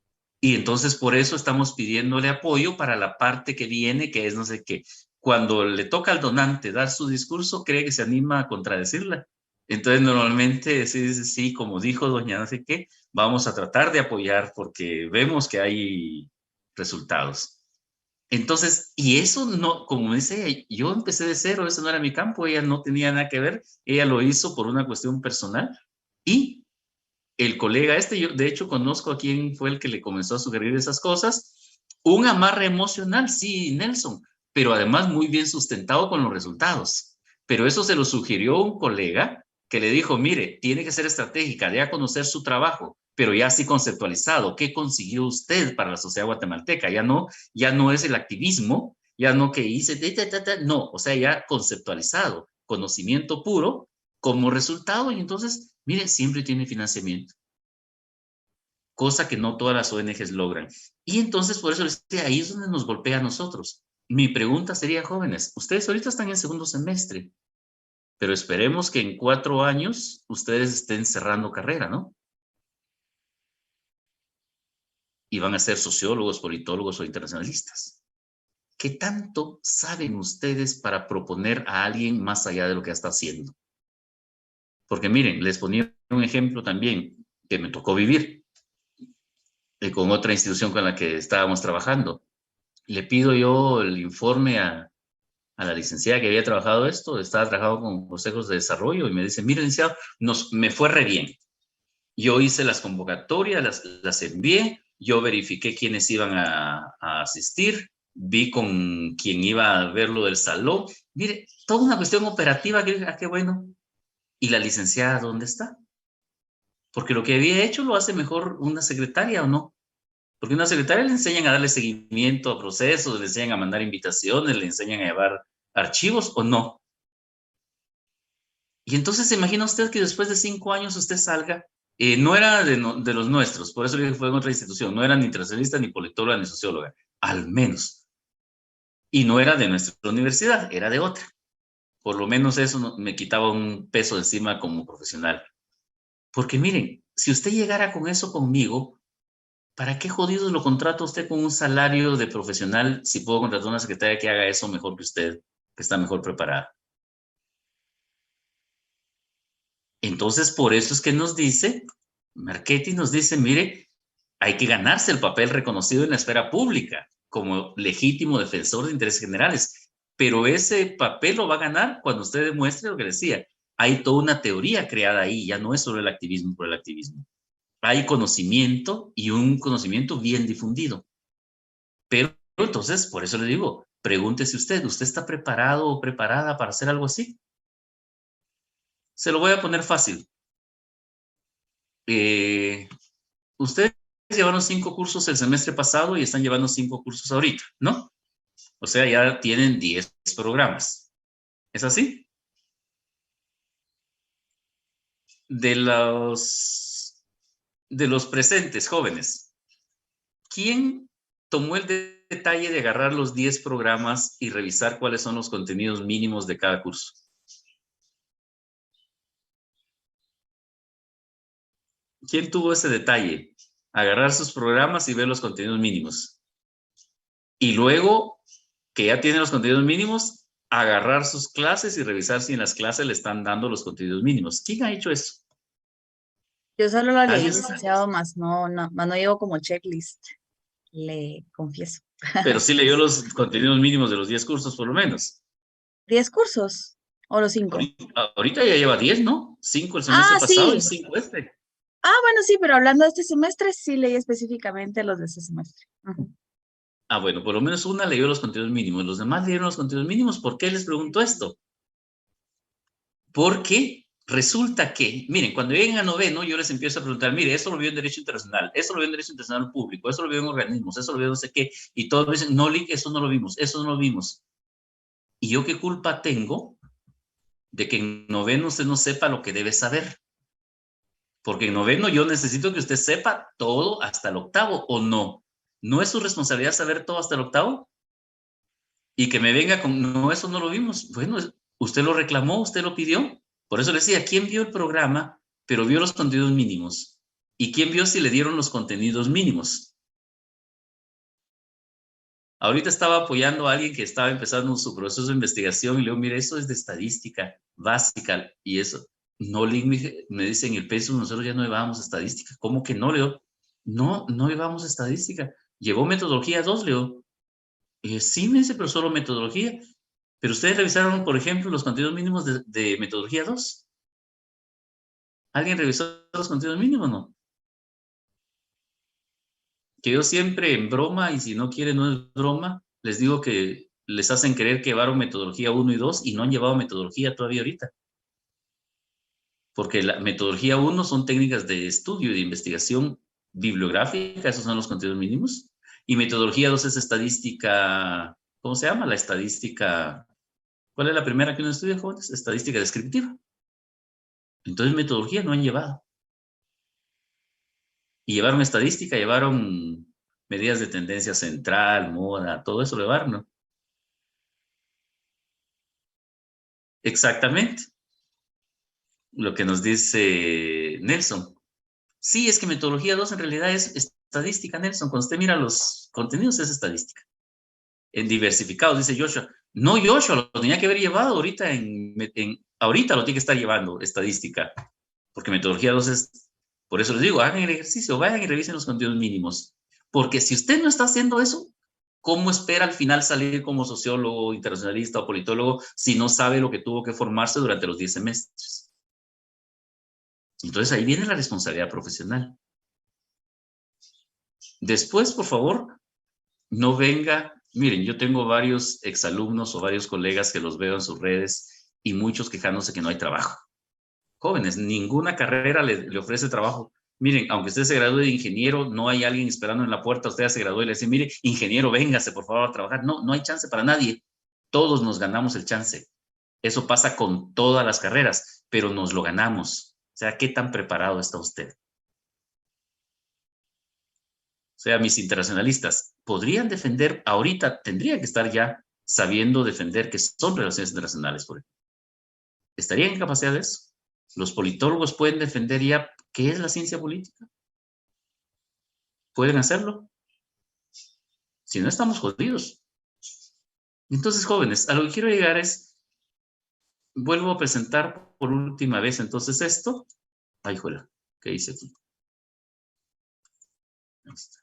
A: Y entonces por eso estamos pidiéndole apoyo para la parte que viene, que es no sé qué. Cuando le toca al donante dar su discurso, cree que se anima a contradecirla. Entonces normalmente sí dice, sí, como dijo doña no sé qué, vamos a tratar de apoyar porque vemos que hay resultados. Entonces, y eso no, como dice ella, yo empecé de cero, eso no era mi campo, ella no tenía nada que ver, ella lo hizo por una cuestión personal y el colega este, yo de hecho conozco a quién fue el que le comenzó a sugerir esas cosas, un amarre emocional, sí, Nelson, pero además muy bien sustentado con los resultados. Pero eso se lo sugirió un colega que le dijo, mire, tiene que ser estratégica, dé a conocer su trabajo, pero ya así conceptualizado. ¿Qué consiguió usted para la sociedad guatemalteca? Ya no es el activismo, ya no que hice, no, o sea, ya conceptualizado, conocimiento puro como resultado, y entonces, mire, siempre tiene financiamiento, cosa que no todas las ONGs logran. Y entonces, por eso ahí es donde nos golpea a nosotros. Mi pregunta sería, jóvenes, ustedes ahorita están en segundo semestre, pero esperemos que en 4 años ustedes estén cerrando carrera, ¿no? Y van a ser sociólogos, politólogos o internacionalistas. ¿Qué tanto saben ustedes para proponer a alguien más allá de lo que está haciendo? Porque miren, les ponía un ejemplo también que me tocó vivir con otra institución con la que estábamos trabajando. Le pido yo el informe a la licenciada que había trabajado esto, estaba trabajando con consejos de desarrollo y me dice, mire, licenciado, me fue re bien. Yo hice las convocatorias, las envié, yo verifiqué quiénes iban a asistir, vi con quién iba a ver lo del salón. Mire, toda una cuestión operativa que dije, qué bueno. ¿Y la licenciada dónde está? Porque lo que había hecho lo hace mejor una secretaria, ¿o no? Porque una secretaria le enseñan a darle seguimiento a procesos, le enseñan a mandar invitaciones, le enseñan a llevar archivos, ¿o no? Y entonces se imagina usted que después de 5 años usted salga, no era de los nuestros, por eso le dije que fue en otra institución, no era ni internacionalista, ni politóloga, ni socióloga, al menos. Y no era de nuestra universidad, era de otra. Por lo menos eso me quitaba un peso encima como profesional. Porque miren, si usted llegara con eso conmigo, ¿para qué jodidos lo contrata usted con un salario de profesional si puedo contratar a una secretaria que haga eso mejor que usted, que está mejor preparada? Entonces, por eso es que nos dice, Marchetti nos dice, mire, hay que ganarse el papel reconocido en la esfera pública como legítimo defensor de intereses generales, pero ese papel lo va a ganar cuando usted demuestre lo que decía. Hay toda una teoría creada ahí, ya no es solo el activismo por el activismo. Hay conocimiento y un conocimiento bien difundido. Pero entonces, por eso le digo, pregúntese ¿usted está preparado o preparada para hacer algo así? Se lo voy a poner fácil. Ustedes llevaron 5 cursos el semestre pasado y están llevando 5 cursos ahorita, ¿no? O sea, ya tienen 10 programas. ¿Es así? De los presentes jóvenes, ¿quién tomó el detalle de agarrar los 10 programas y revisar cuáles son los contenidos mínimos de cada curso? ¿Quién tuvo ese detalle? Agarrar sus programas y ver los contenidos mínimos. Y luego, que ya tienen los contenidos mínimos, agarrar sus clases y revisar si en las clases le están dando los contenidos mínimos. ¿Quién ha hecho eso?
B: Yo solo lo leí, licenciado, más no llevo como checklist, le confieso.
A: Pero sí leyó los contenidos mínimos de los 10 cursos, por lo menos.
B: ¿10 cursos? ¿O los 5?
A: Ahorita ya lleva 10, ¿no? 5 el semestre pasado y 5 este.
B: Bueno, sí, pero hablando de este semestre, sí leí específicamente los de este semestre.
A: Bueno, por lo menos una leyó los contenidos mínimos. Los demás leyeron los contenidos mínimos. ¿Por qué les pregunto esto? Porque resulta que, miren, cuando lleguen a noveno, yo les empiezo a preguntar, mire, eso lo vio en Derecho Internacional, eso lo vio en Derecho Internacional Público, eso lo vio en organismos, eso lo vio no sé qué, y todos me dicen, no, Lick, eso no lo vimos, eso no lo vimos. ¿Y yo qué culpa tengo de que en noveno usted no sepa lo que debe saber? Porque en noveno yo necesito que usted sepa todo hasta el octavo, ¿o no? ¿No es su responsabilidad saber todo hasta el octavo? Y que me venga con, no, eso no lo vimos. Bueno, usted lo reclamó, usted lo pidió. Por eso le decía, ¿quién vio el programa, pero vio los contenidos mínimos? ¿Y quién vio si le dieron los contenidos mínimos? Ahorita estaba apoyando a alguien que estaba empezando su proceso de investigación y le digo, mire, eso es de estadística básica y eso. No, me dicen el peso, nosotros ya no llevábamos estadística. ¿Cómo que no, Leo? No llevamos estadística. Llevó metodología 2, Leo. Sí, me dice, pero solo metodología. Pero ustedes revisaron, por ejemplo, los contenidos mínimos de metodología 2. ¿Alguien revisó los contenidos mínimos o no? Que yo siempre en broma, y si no quieren no es broma, les digo que les hacen creer que llevaron metodología 1 y 2 y no han llevado metodología todavía ahorita. Porque la metodología 1 son técnicas de estudio y de investigación bibliográfica, esos son los contenidos mínimos. Y metodología 2 es estadística, ¿cómo se llama? La estadística, ¿cuál es la primera que uno estudia, jóvenes? Estadística descriptiva. Entonces metodología no han llevado. Y llevaron estadística, llevaron medidas de tendencia central, moda, todo eso lo llevaron, ¿no? Exactamente. Lo que nos dice Nelson. Sí, es que metodología 2 en realidad es estadística, Nelson. Cuando usted mira los contenidos es estadística. En diversificados, dice Joshua. No, Joshua, lo tenía que haber llevado ahorita ahorita lo tiene que estar llevando, estadística. Porque metodología 2 es... Por eso les digo, hagan el ejercicio, vayan y revisen los contenidos mínimos. Porque si usted no está haciendo eso, ¿cómo espera al final salir como sociólogo, internacionalista o politólogo si no sabe lo que tuvo que formarse durante los 10 semestres? Entonces ahí viene la responsabilidad profesional. Después, por favor, no venga... Miren, yo tengo varios exalumnos o varios colegas que los veo en sus redes y muchos quejándose que no hay trabajo. Jóvenes, ninguna carrera le ofrece trabajo. Miren, aunque usted se gradúe de ingeniero, no hay alguien esperando en la puerta, usted ya se graduó y le dice, mire, ingeniero, véngase por favor a trabajar. No hay chance para nadie. Todos nos ganamos el chance. Eso pasa con todas las carreras, pero nos lo ganamos. O sea, ¿qué tan preparado está usted? O sea, mis internacionalistas podrían defender, ahorita tendrían que estar ya sabiendo defender que son relaciones internacionales, por ejemplo. ¿Estarían en capacidad de eso? Los politólogos pueden defender ya qué es la ciencia política. ¿Pueden hacerlo? Si no, estamos jodidos. Entonces, jóvenes, a lo que quiero llegar es, vuelvo a presentar por última vez entonces esto. Ay, joder, ¿qué hice aquí? Ahí está.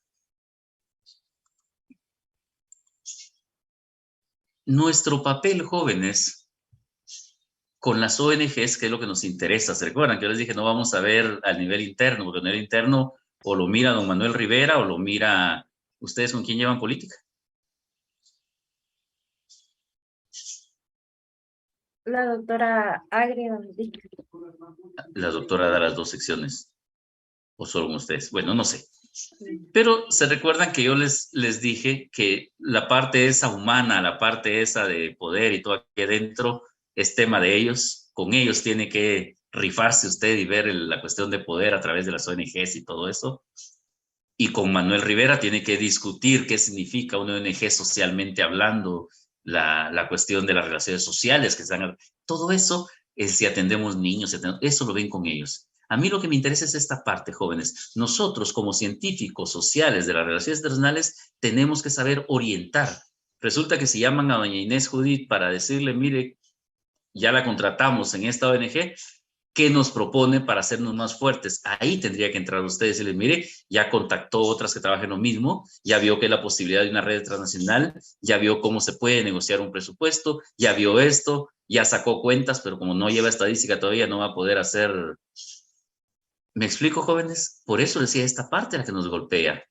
A: Nuestro papel, jóvenes, con las ONGs, que es lo que nos interesa. ¿Se recuerdan que yo les dije no vamos a ver al nivel interno? Porque a nivel interno o lo mira don Manuel Rivera o lo mira... ¿Ustedes con quién llevan política?
E: La doctora Agri.
A: La doctora da las 2 secciones. ¿O solo con ustedes? Bueno, no sé. Pero se recuerdan que yo les dije que la parte esa humana, la parte esa de poder y todo aquí adentro es tema de ellos. Con ellos tiene que rifarse usted y ver la cuestión de poder a través de las ONGs y todo eso. Y con Manuel Rivera tiene que discutir qué significa una ONG socialmente hablando, la cuestión de las relaciones sociales que están... Todo eso, si atendemos niños, eso lo ven con ellos. A mí lo que me interesa es esta parte, jóvenes. Nosotros, como científicos sociales de las relaciones internacionales, tenemos que saber orientar. Resulta que si llaman a doña Inés Judith para decirle, mire, ya la contratamos en esta ONG, ¿qué nos propone para hacernos más fuertes? Ahí tendría que entrar usted y decirle, mire, ya contactó otras que trabajan lo mismo, ya vio que hay la posibilidad de una red transnacional, ya vio cómo se puede negociar un presupuesto, ya vio esto, ya sacó cuentas, pero como no lleva estadística todavía no va a poder hacer... ¿Me explico, jóvenes? Por eso decía esta parte la que nos golpea.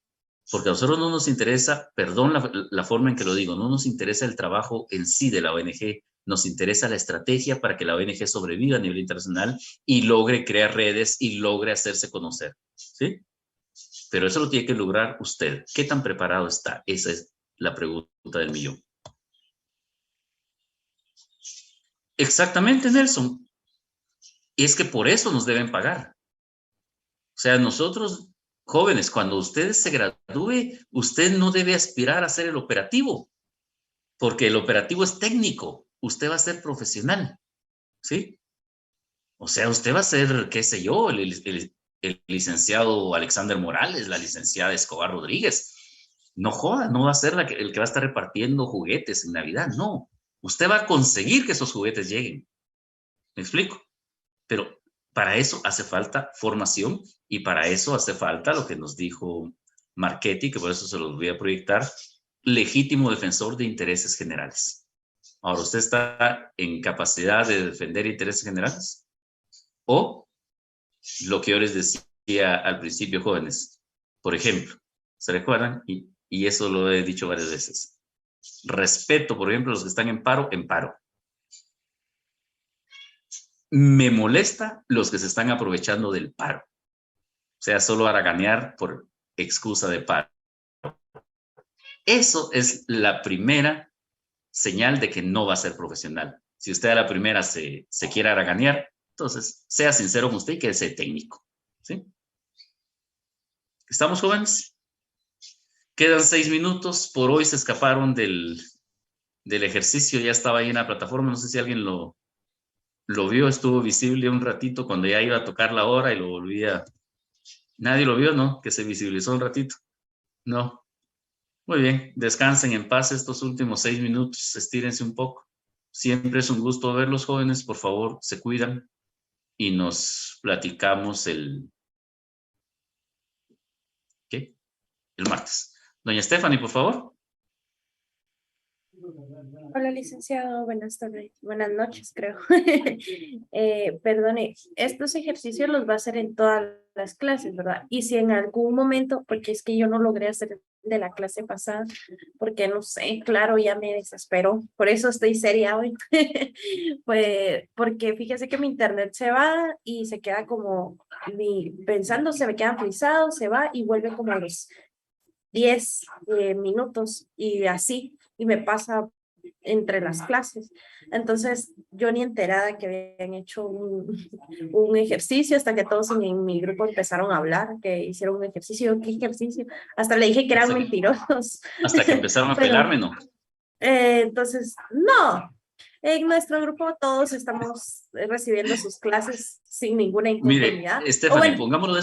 A: Porque a nosotros no nos interesa, perdón la forma en que lo digo, no nos interesa el trabajo en sí de la ONG, nos interesa la estrategia para que la ONG sobreviva a nivel internacional y logre crear redes y logre hacerse conocer. ¿Sí? Pero eso lo tiene que lograr usted. ¿Qué tan preparado está? Esa es la pregunta del millón. Exactamente, Nelson. Y es que por eso nos deben pagar. O sea, nosotros, jóvenes, cuando usted se gradúe, usted no debe aspirar a ser el operativo. porque el operativo es técnico, usted va a ser profesional, ¿sí? O sea, usted va a ser, qué sé yo, el licenciado Alexander Morales, la licenciada Escobar Rodríguez. No joda, no va a ser el que va a estar repartiendo juguetes en Navidad, no. Usted va a conseguir que esos juguetes lleguen. ¿Me explico? Pero para eso hace falta formación y para eso hace falta lo que nos dijo Marchetti, que por eso se los voy a proyectar, legítimo defensor de intereses generales. Ahora, ¿usted está en capacidad de defender intereses generales? O lo que yo les decía al principio, jóvenes, por ejemplo, ¿se recuerdan? Y eso lo he dicho varias veces. Respeto, por ejemplo, a los que están en paro, en paro. Me molesta los que se están aprovechando del paro. O sea, solo haraganear por excusa de paro. Eso es la primera señal de que no va a ser profesional. Si usted a la primera se quiere haraganear, entonces sea sincero con usted y quédese técnico. ¿Sí? ¿Estamos, jóvenes? Quedan 6 minutos. Por hoy se escaparon del ejercicio. Ya estaba ahí en la plataforma. No sé si alguien lo vio. Estuvo visible un ratito cuando ya iba a tocar la hora y lo volvía. ¿Nadie lo vio, no? Que se visibilizó un ratito. No. Muy bien. Descansen en paz estos últimos 6 minutos. Estírense un poco. Siempre es un gusto verlos, jóvenes. Por favor, se cuidan y nos platicamos el martes. Doña Stephanie, por favor.
O: Hola, licenciado. Buenas tardes. Buenas noches, creo. Perdone, estos ejercicios los va a hacer en todas las clases, ¿verdad? Y si en algún momento, porque es que yo no logré hacer de la clase pasada, porque no sé, claro, ya me desesperó. Por eso estoy seria hoy. Pues, porque fíjese que mi internet se va y se queda como, pensando, se me queda frisado, se va y vuelve como a los 10 minutos y así, y me pasa entre las clases. Entonces, yo ni enterada que habían hecho un ejercicio hasta que todos en mi grupo empezaron a hablar, que hicieron un ejercicio. ¿Qué ejercicio? Hasta le dije que eran mentirosos.
A: Hasta que empezaron a pelarme, ¿no?
O: Entonces, no. En nuestro grupo todos estamos recibiendo sus clases sin ninguna inconveniente.
A: Mire, Stephanie,
O: bueno,
A: pongámoslo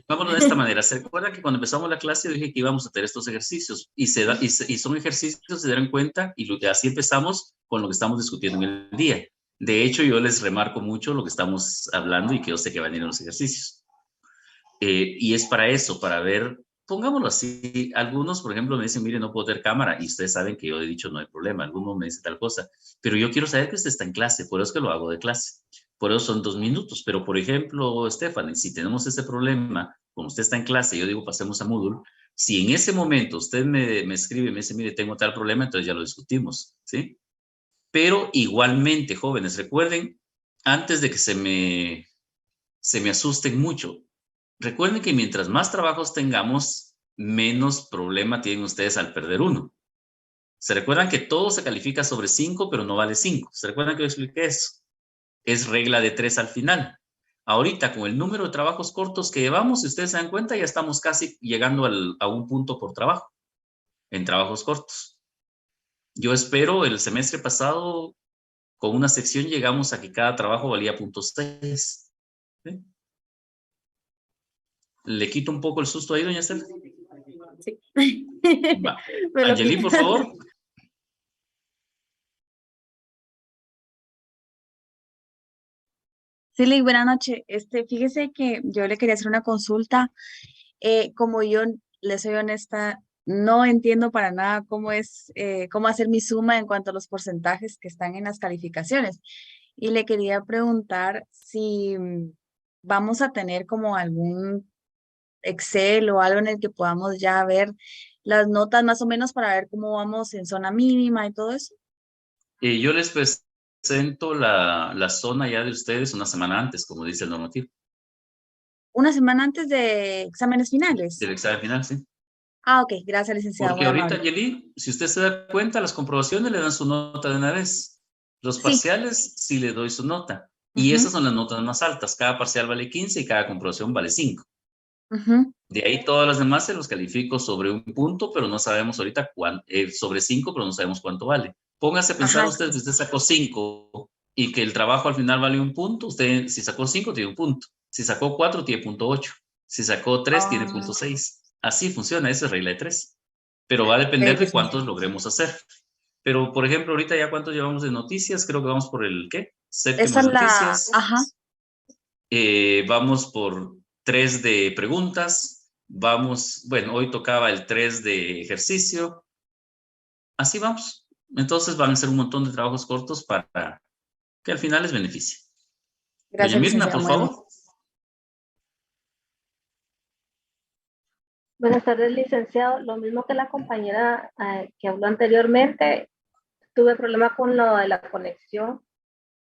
O: pongámoslo
A: de esta manera. ¿Se acuerdan que cuando empezamos la clase yo dije que íbamos a hacer estos ejercicios? Y son ejercicios, se dieron cuenta, y así empezamos con lo que estamos discutiendo en el día. De hecho, yo les remarco mucho lo que estamos hablando y que yo sé que van a ir en los ejercicios. Y es para eso, para ver, pongámoslo así, algunos, por ejemplo, me dicen, mire, no puedo tener cámara, y ustedes saben que yo he dicho, no hay problema, algunos me dicen tal cosa, pero yo quiero saber que usted está en clase, por eso es que lo hago de clase, por eso son 2 minutos, pero por ejemplo, Stephanie, si tenemos ese problema, como usted está en clase, yo digo, pasemos a Moodle, si en ese momento usted me escribe y me dice, mire, tengo tal problema, entonces ya lo discutimos, ¿sí? Pero igualmente, jóvenes, recuerden, antes de que se me asusten mucho, recuerden que mientras más trabajos tengamos, menos problema tienen ustedes al perder uno. ¿Se recuerdan que todo se califica sobre 5, pero no vale 5? ¿Se recuerdan que yo expliqué eso? Es regla de 3 al final. Ahorita, con el número de trabajos cortos que llevamos, si ustedes se dan cuenta, ya estamos casi llegando a un punto por trabajo, en trabajos cortos. Yo espero, el semestre pasado, con una sección llegamos a que cada trabajo valía 0.6. ¿Sí? ¿Le quito un poco el susto ahí, doña Estela?
O: Sí.
A: Angeli, por favor.
B: Sí, buenas noches. Fíjese que yo le quería hacer una consulta. Como yo le soy honesta, no entiendo para nada cómo hacer mi suma en cuanto a los porcentajes que están en las calificaciones. Y le quería preguntar si vamos a tener como algún Excel o algo en el que podamos ya ver las notas más o menos para ver cómo vamos en zona mínima y todo eso.
A: Yo les presento la zona ya de ustedes una semana antes, como dice el normativo.
B: ¿Una semana antes de exámenes finales?
A: Del examen final, sí.
B: Ah, ok, gracias, licenciado.
A: Porque ahorita, Angeli, si usted se da cuenta, las comprobaciones le dan su nota de una vez. Los parciales sí le doy su nota. Y esas son las notas más altas. Cada parcial vale 15 y cada comprobación vale 5. De ahí todas las demás se los califico sobre 1 punto, pero no sabemos ahorita cuánto, sobre 5, pero no sabemos cuánto vale. Póngase a pensar usted que usted sacó 5 y que el trabajo al final vale 1 punto. Usted, si sacó 5, tiene 1 punto. Si sacó 4, tiene 0.8. Si sacó 3, tiene 0.6. Así funciona, esa es regla de 3. Pero va a depender de cuántos logremos hacer. Pero, por ejemplo, ahorita ya cuántos llevamos de noticias, creo que vamos por el, ¿qué? Séptimo de noticias. Vamos por 3 de preguntas. Vamos, bueno, hoy tocaba el 3 de ejercicio. Así vamos. Entonces van a ser un montón de trabajos cortos para que al final les beneficie.
B: Gracias,
A: doña Mirna, por favor.
P: Buenas tardes, licenciado. Lo mismo que la compañera que habló anteriormente, tuve problema con lo de la conexión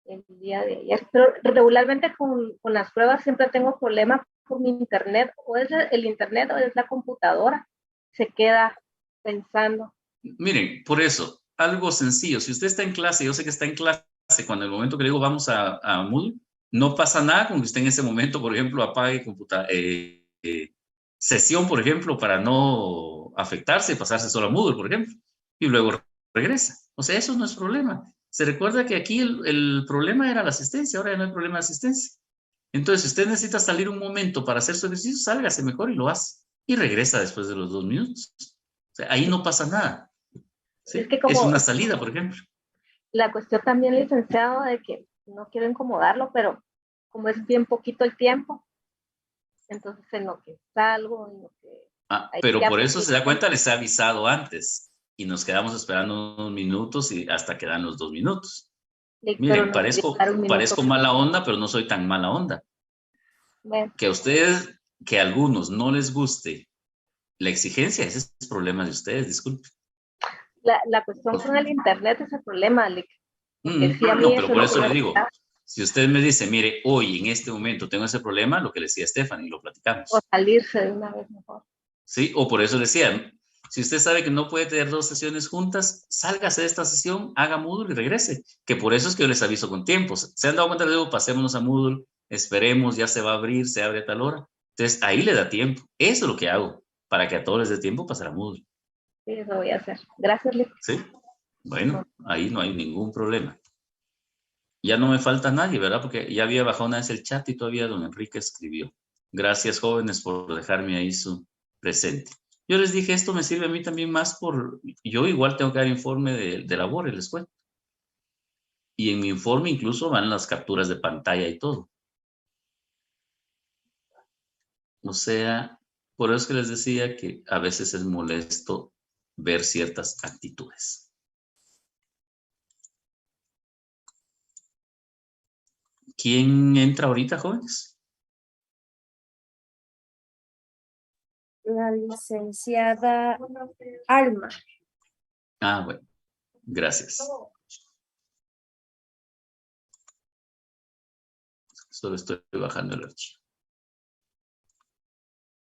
P: el día de ayer, pero regularmente con las pruebas siempre tengo problemas con mi internet, o es el internet o es la computadora, se queda pensando.
A: Miren, por eso, algo sencillo, si usted está en clase, yo sé que está en clase, cuando el momento que le digo vamos a Moodle, no pasa nada con que usted en ese momento, por ejemplo, apague sesión, por ejemplo, para no afectarse y pasarse solo a Moodle, por ejemplo, y luego regresa. O sea, eso no es problema. Se recuerda que aquí el problema era la asistencia, ahora ya no hay problema de asistencia. Entonces, si usted necesita salir un momento para hacer su ejercicio, sálgase mejor y lo hace. Y regresa después de los 2 minutos. O sea, ahí no pasa nada. ¿Sí?
P: Es que como,
A: es una salida, por ejemplo.
P: La cuestión también, licenciado, de que no quiero incomodarlo, pero como es bien poquito el tiempo, entonces en lo que salgo, en lo que...
A: pero por eso se da cuenta, les he avisado antes. Y nos quedamos esperando unos minutos y hasta que dan los 2 minutos. Miren, no parezco mala onda, pero no soy tan mala onda. Bueno. Que a ustedes, que a algunos no les guste la exigencia, ese es el problema de ustedes, disculpen.
P: La cuestión con el internet es el problema, Lick.
A: No, pero por eso le digo, si usted me dice, mire, hoy en este momento tengo ese problema, lo que le decía Stephanie, lo platicamos.
P: O salirse de una vez mejor.
A: Sí, o por eso le decía, si usted sabe que no puede tener 2 sesiones juntas, sálgase de esta sesión, haga Moodle y regrese. Que por eso es que yo les aviso con tiempo. ¿Se han dado cuenta? Les digo, pasémonos a Moodle, esperemos, ya se va a abrir, se abre a tal hora. Entonces, ahí le da tiempo. Eso es lo que hago, para que a todos les dé tiempo pasar a Moodle.
P: Sí, eso voy a hacer. Gracias, Lick.
A: Sí, bueno, ahí no hay ningún problema. Ya no me falta nadie, ¿verdad? Porque ya había bajado una vez el chat y todavía don Enrique escribió. Gracias, jóvenes, por dejarme ahí su presente. Yo les dije, esto me sirve a mí también más por... Yo igual tengo que dar informe de labores, les cuento. Y en mi informe incluso van las capturas de pantalla y todo. O sea, por eso es que les decía que a veces es molesto ver ciertas actitudes. ¿Quién entra ahorita, jóvenes?
O: La licenciada Alma.
A: Bueno, gracias. Solo estoy bajando el archivo.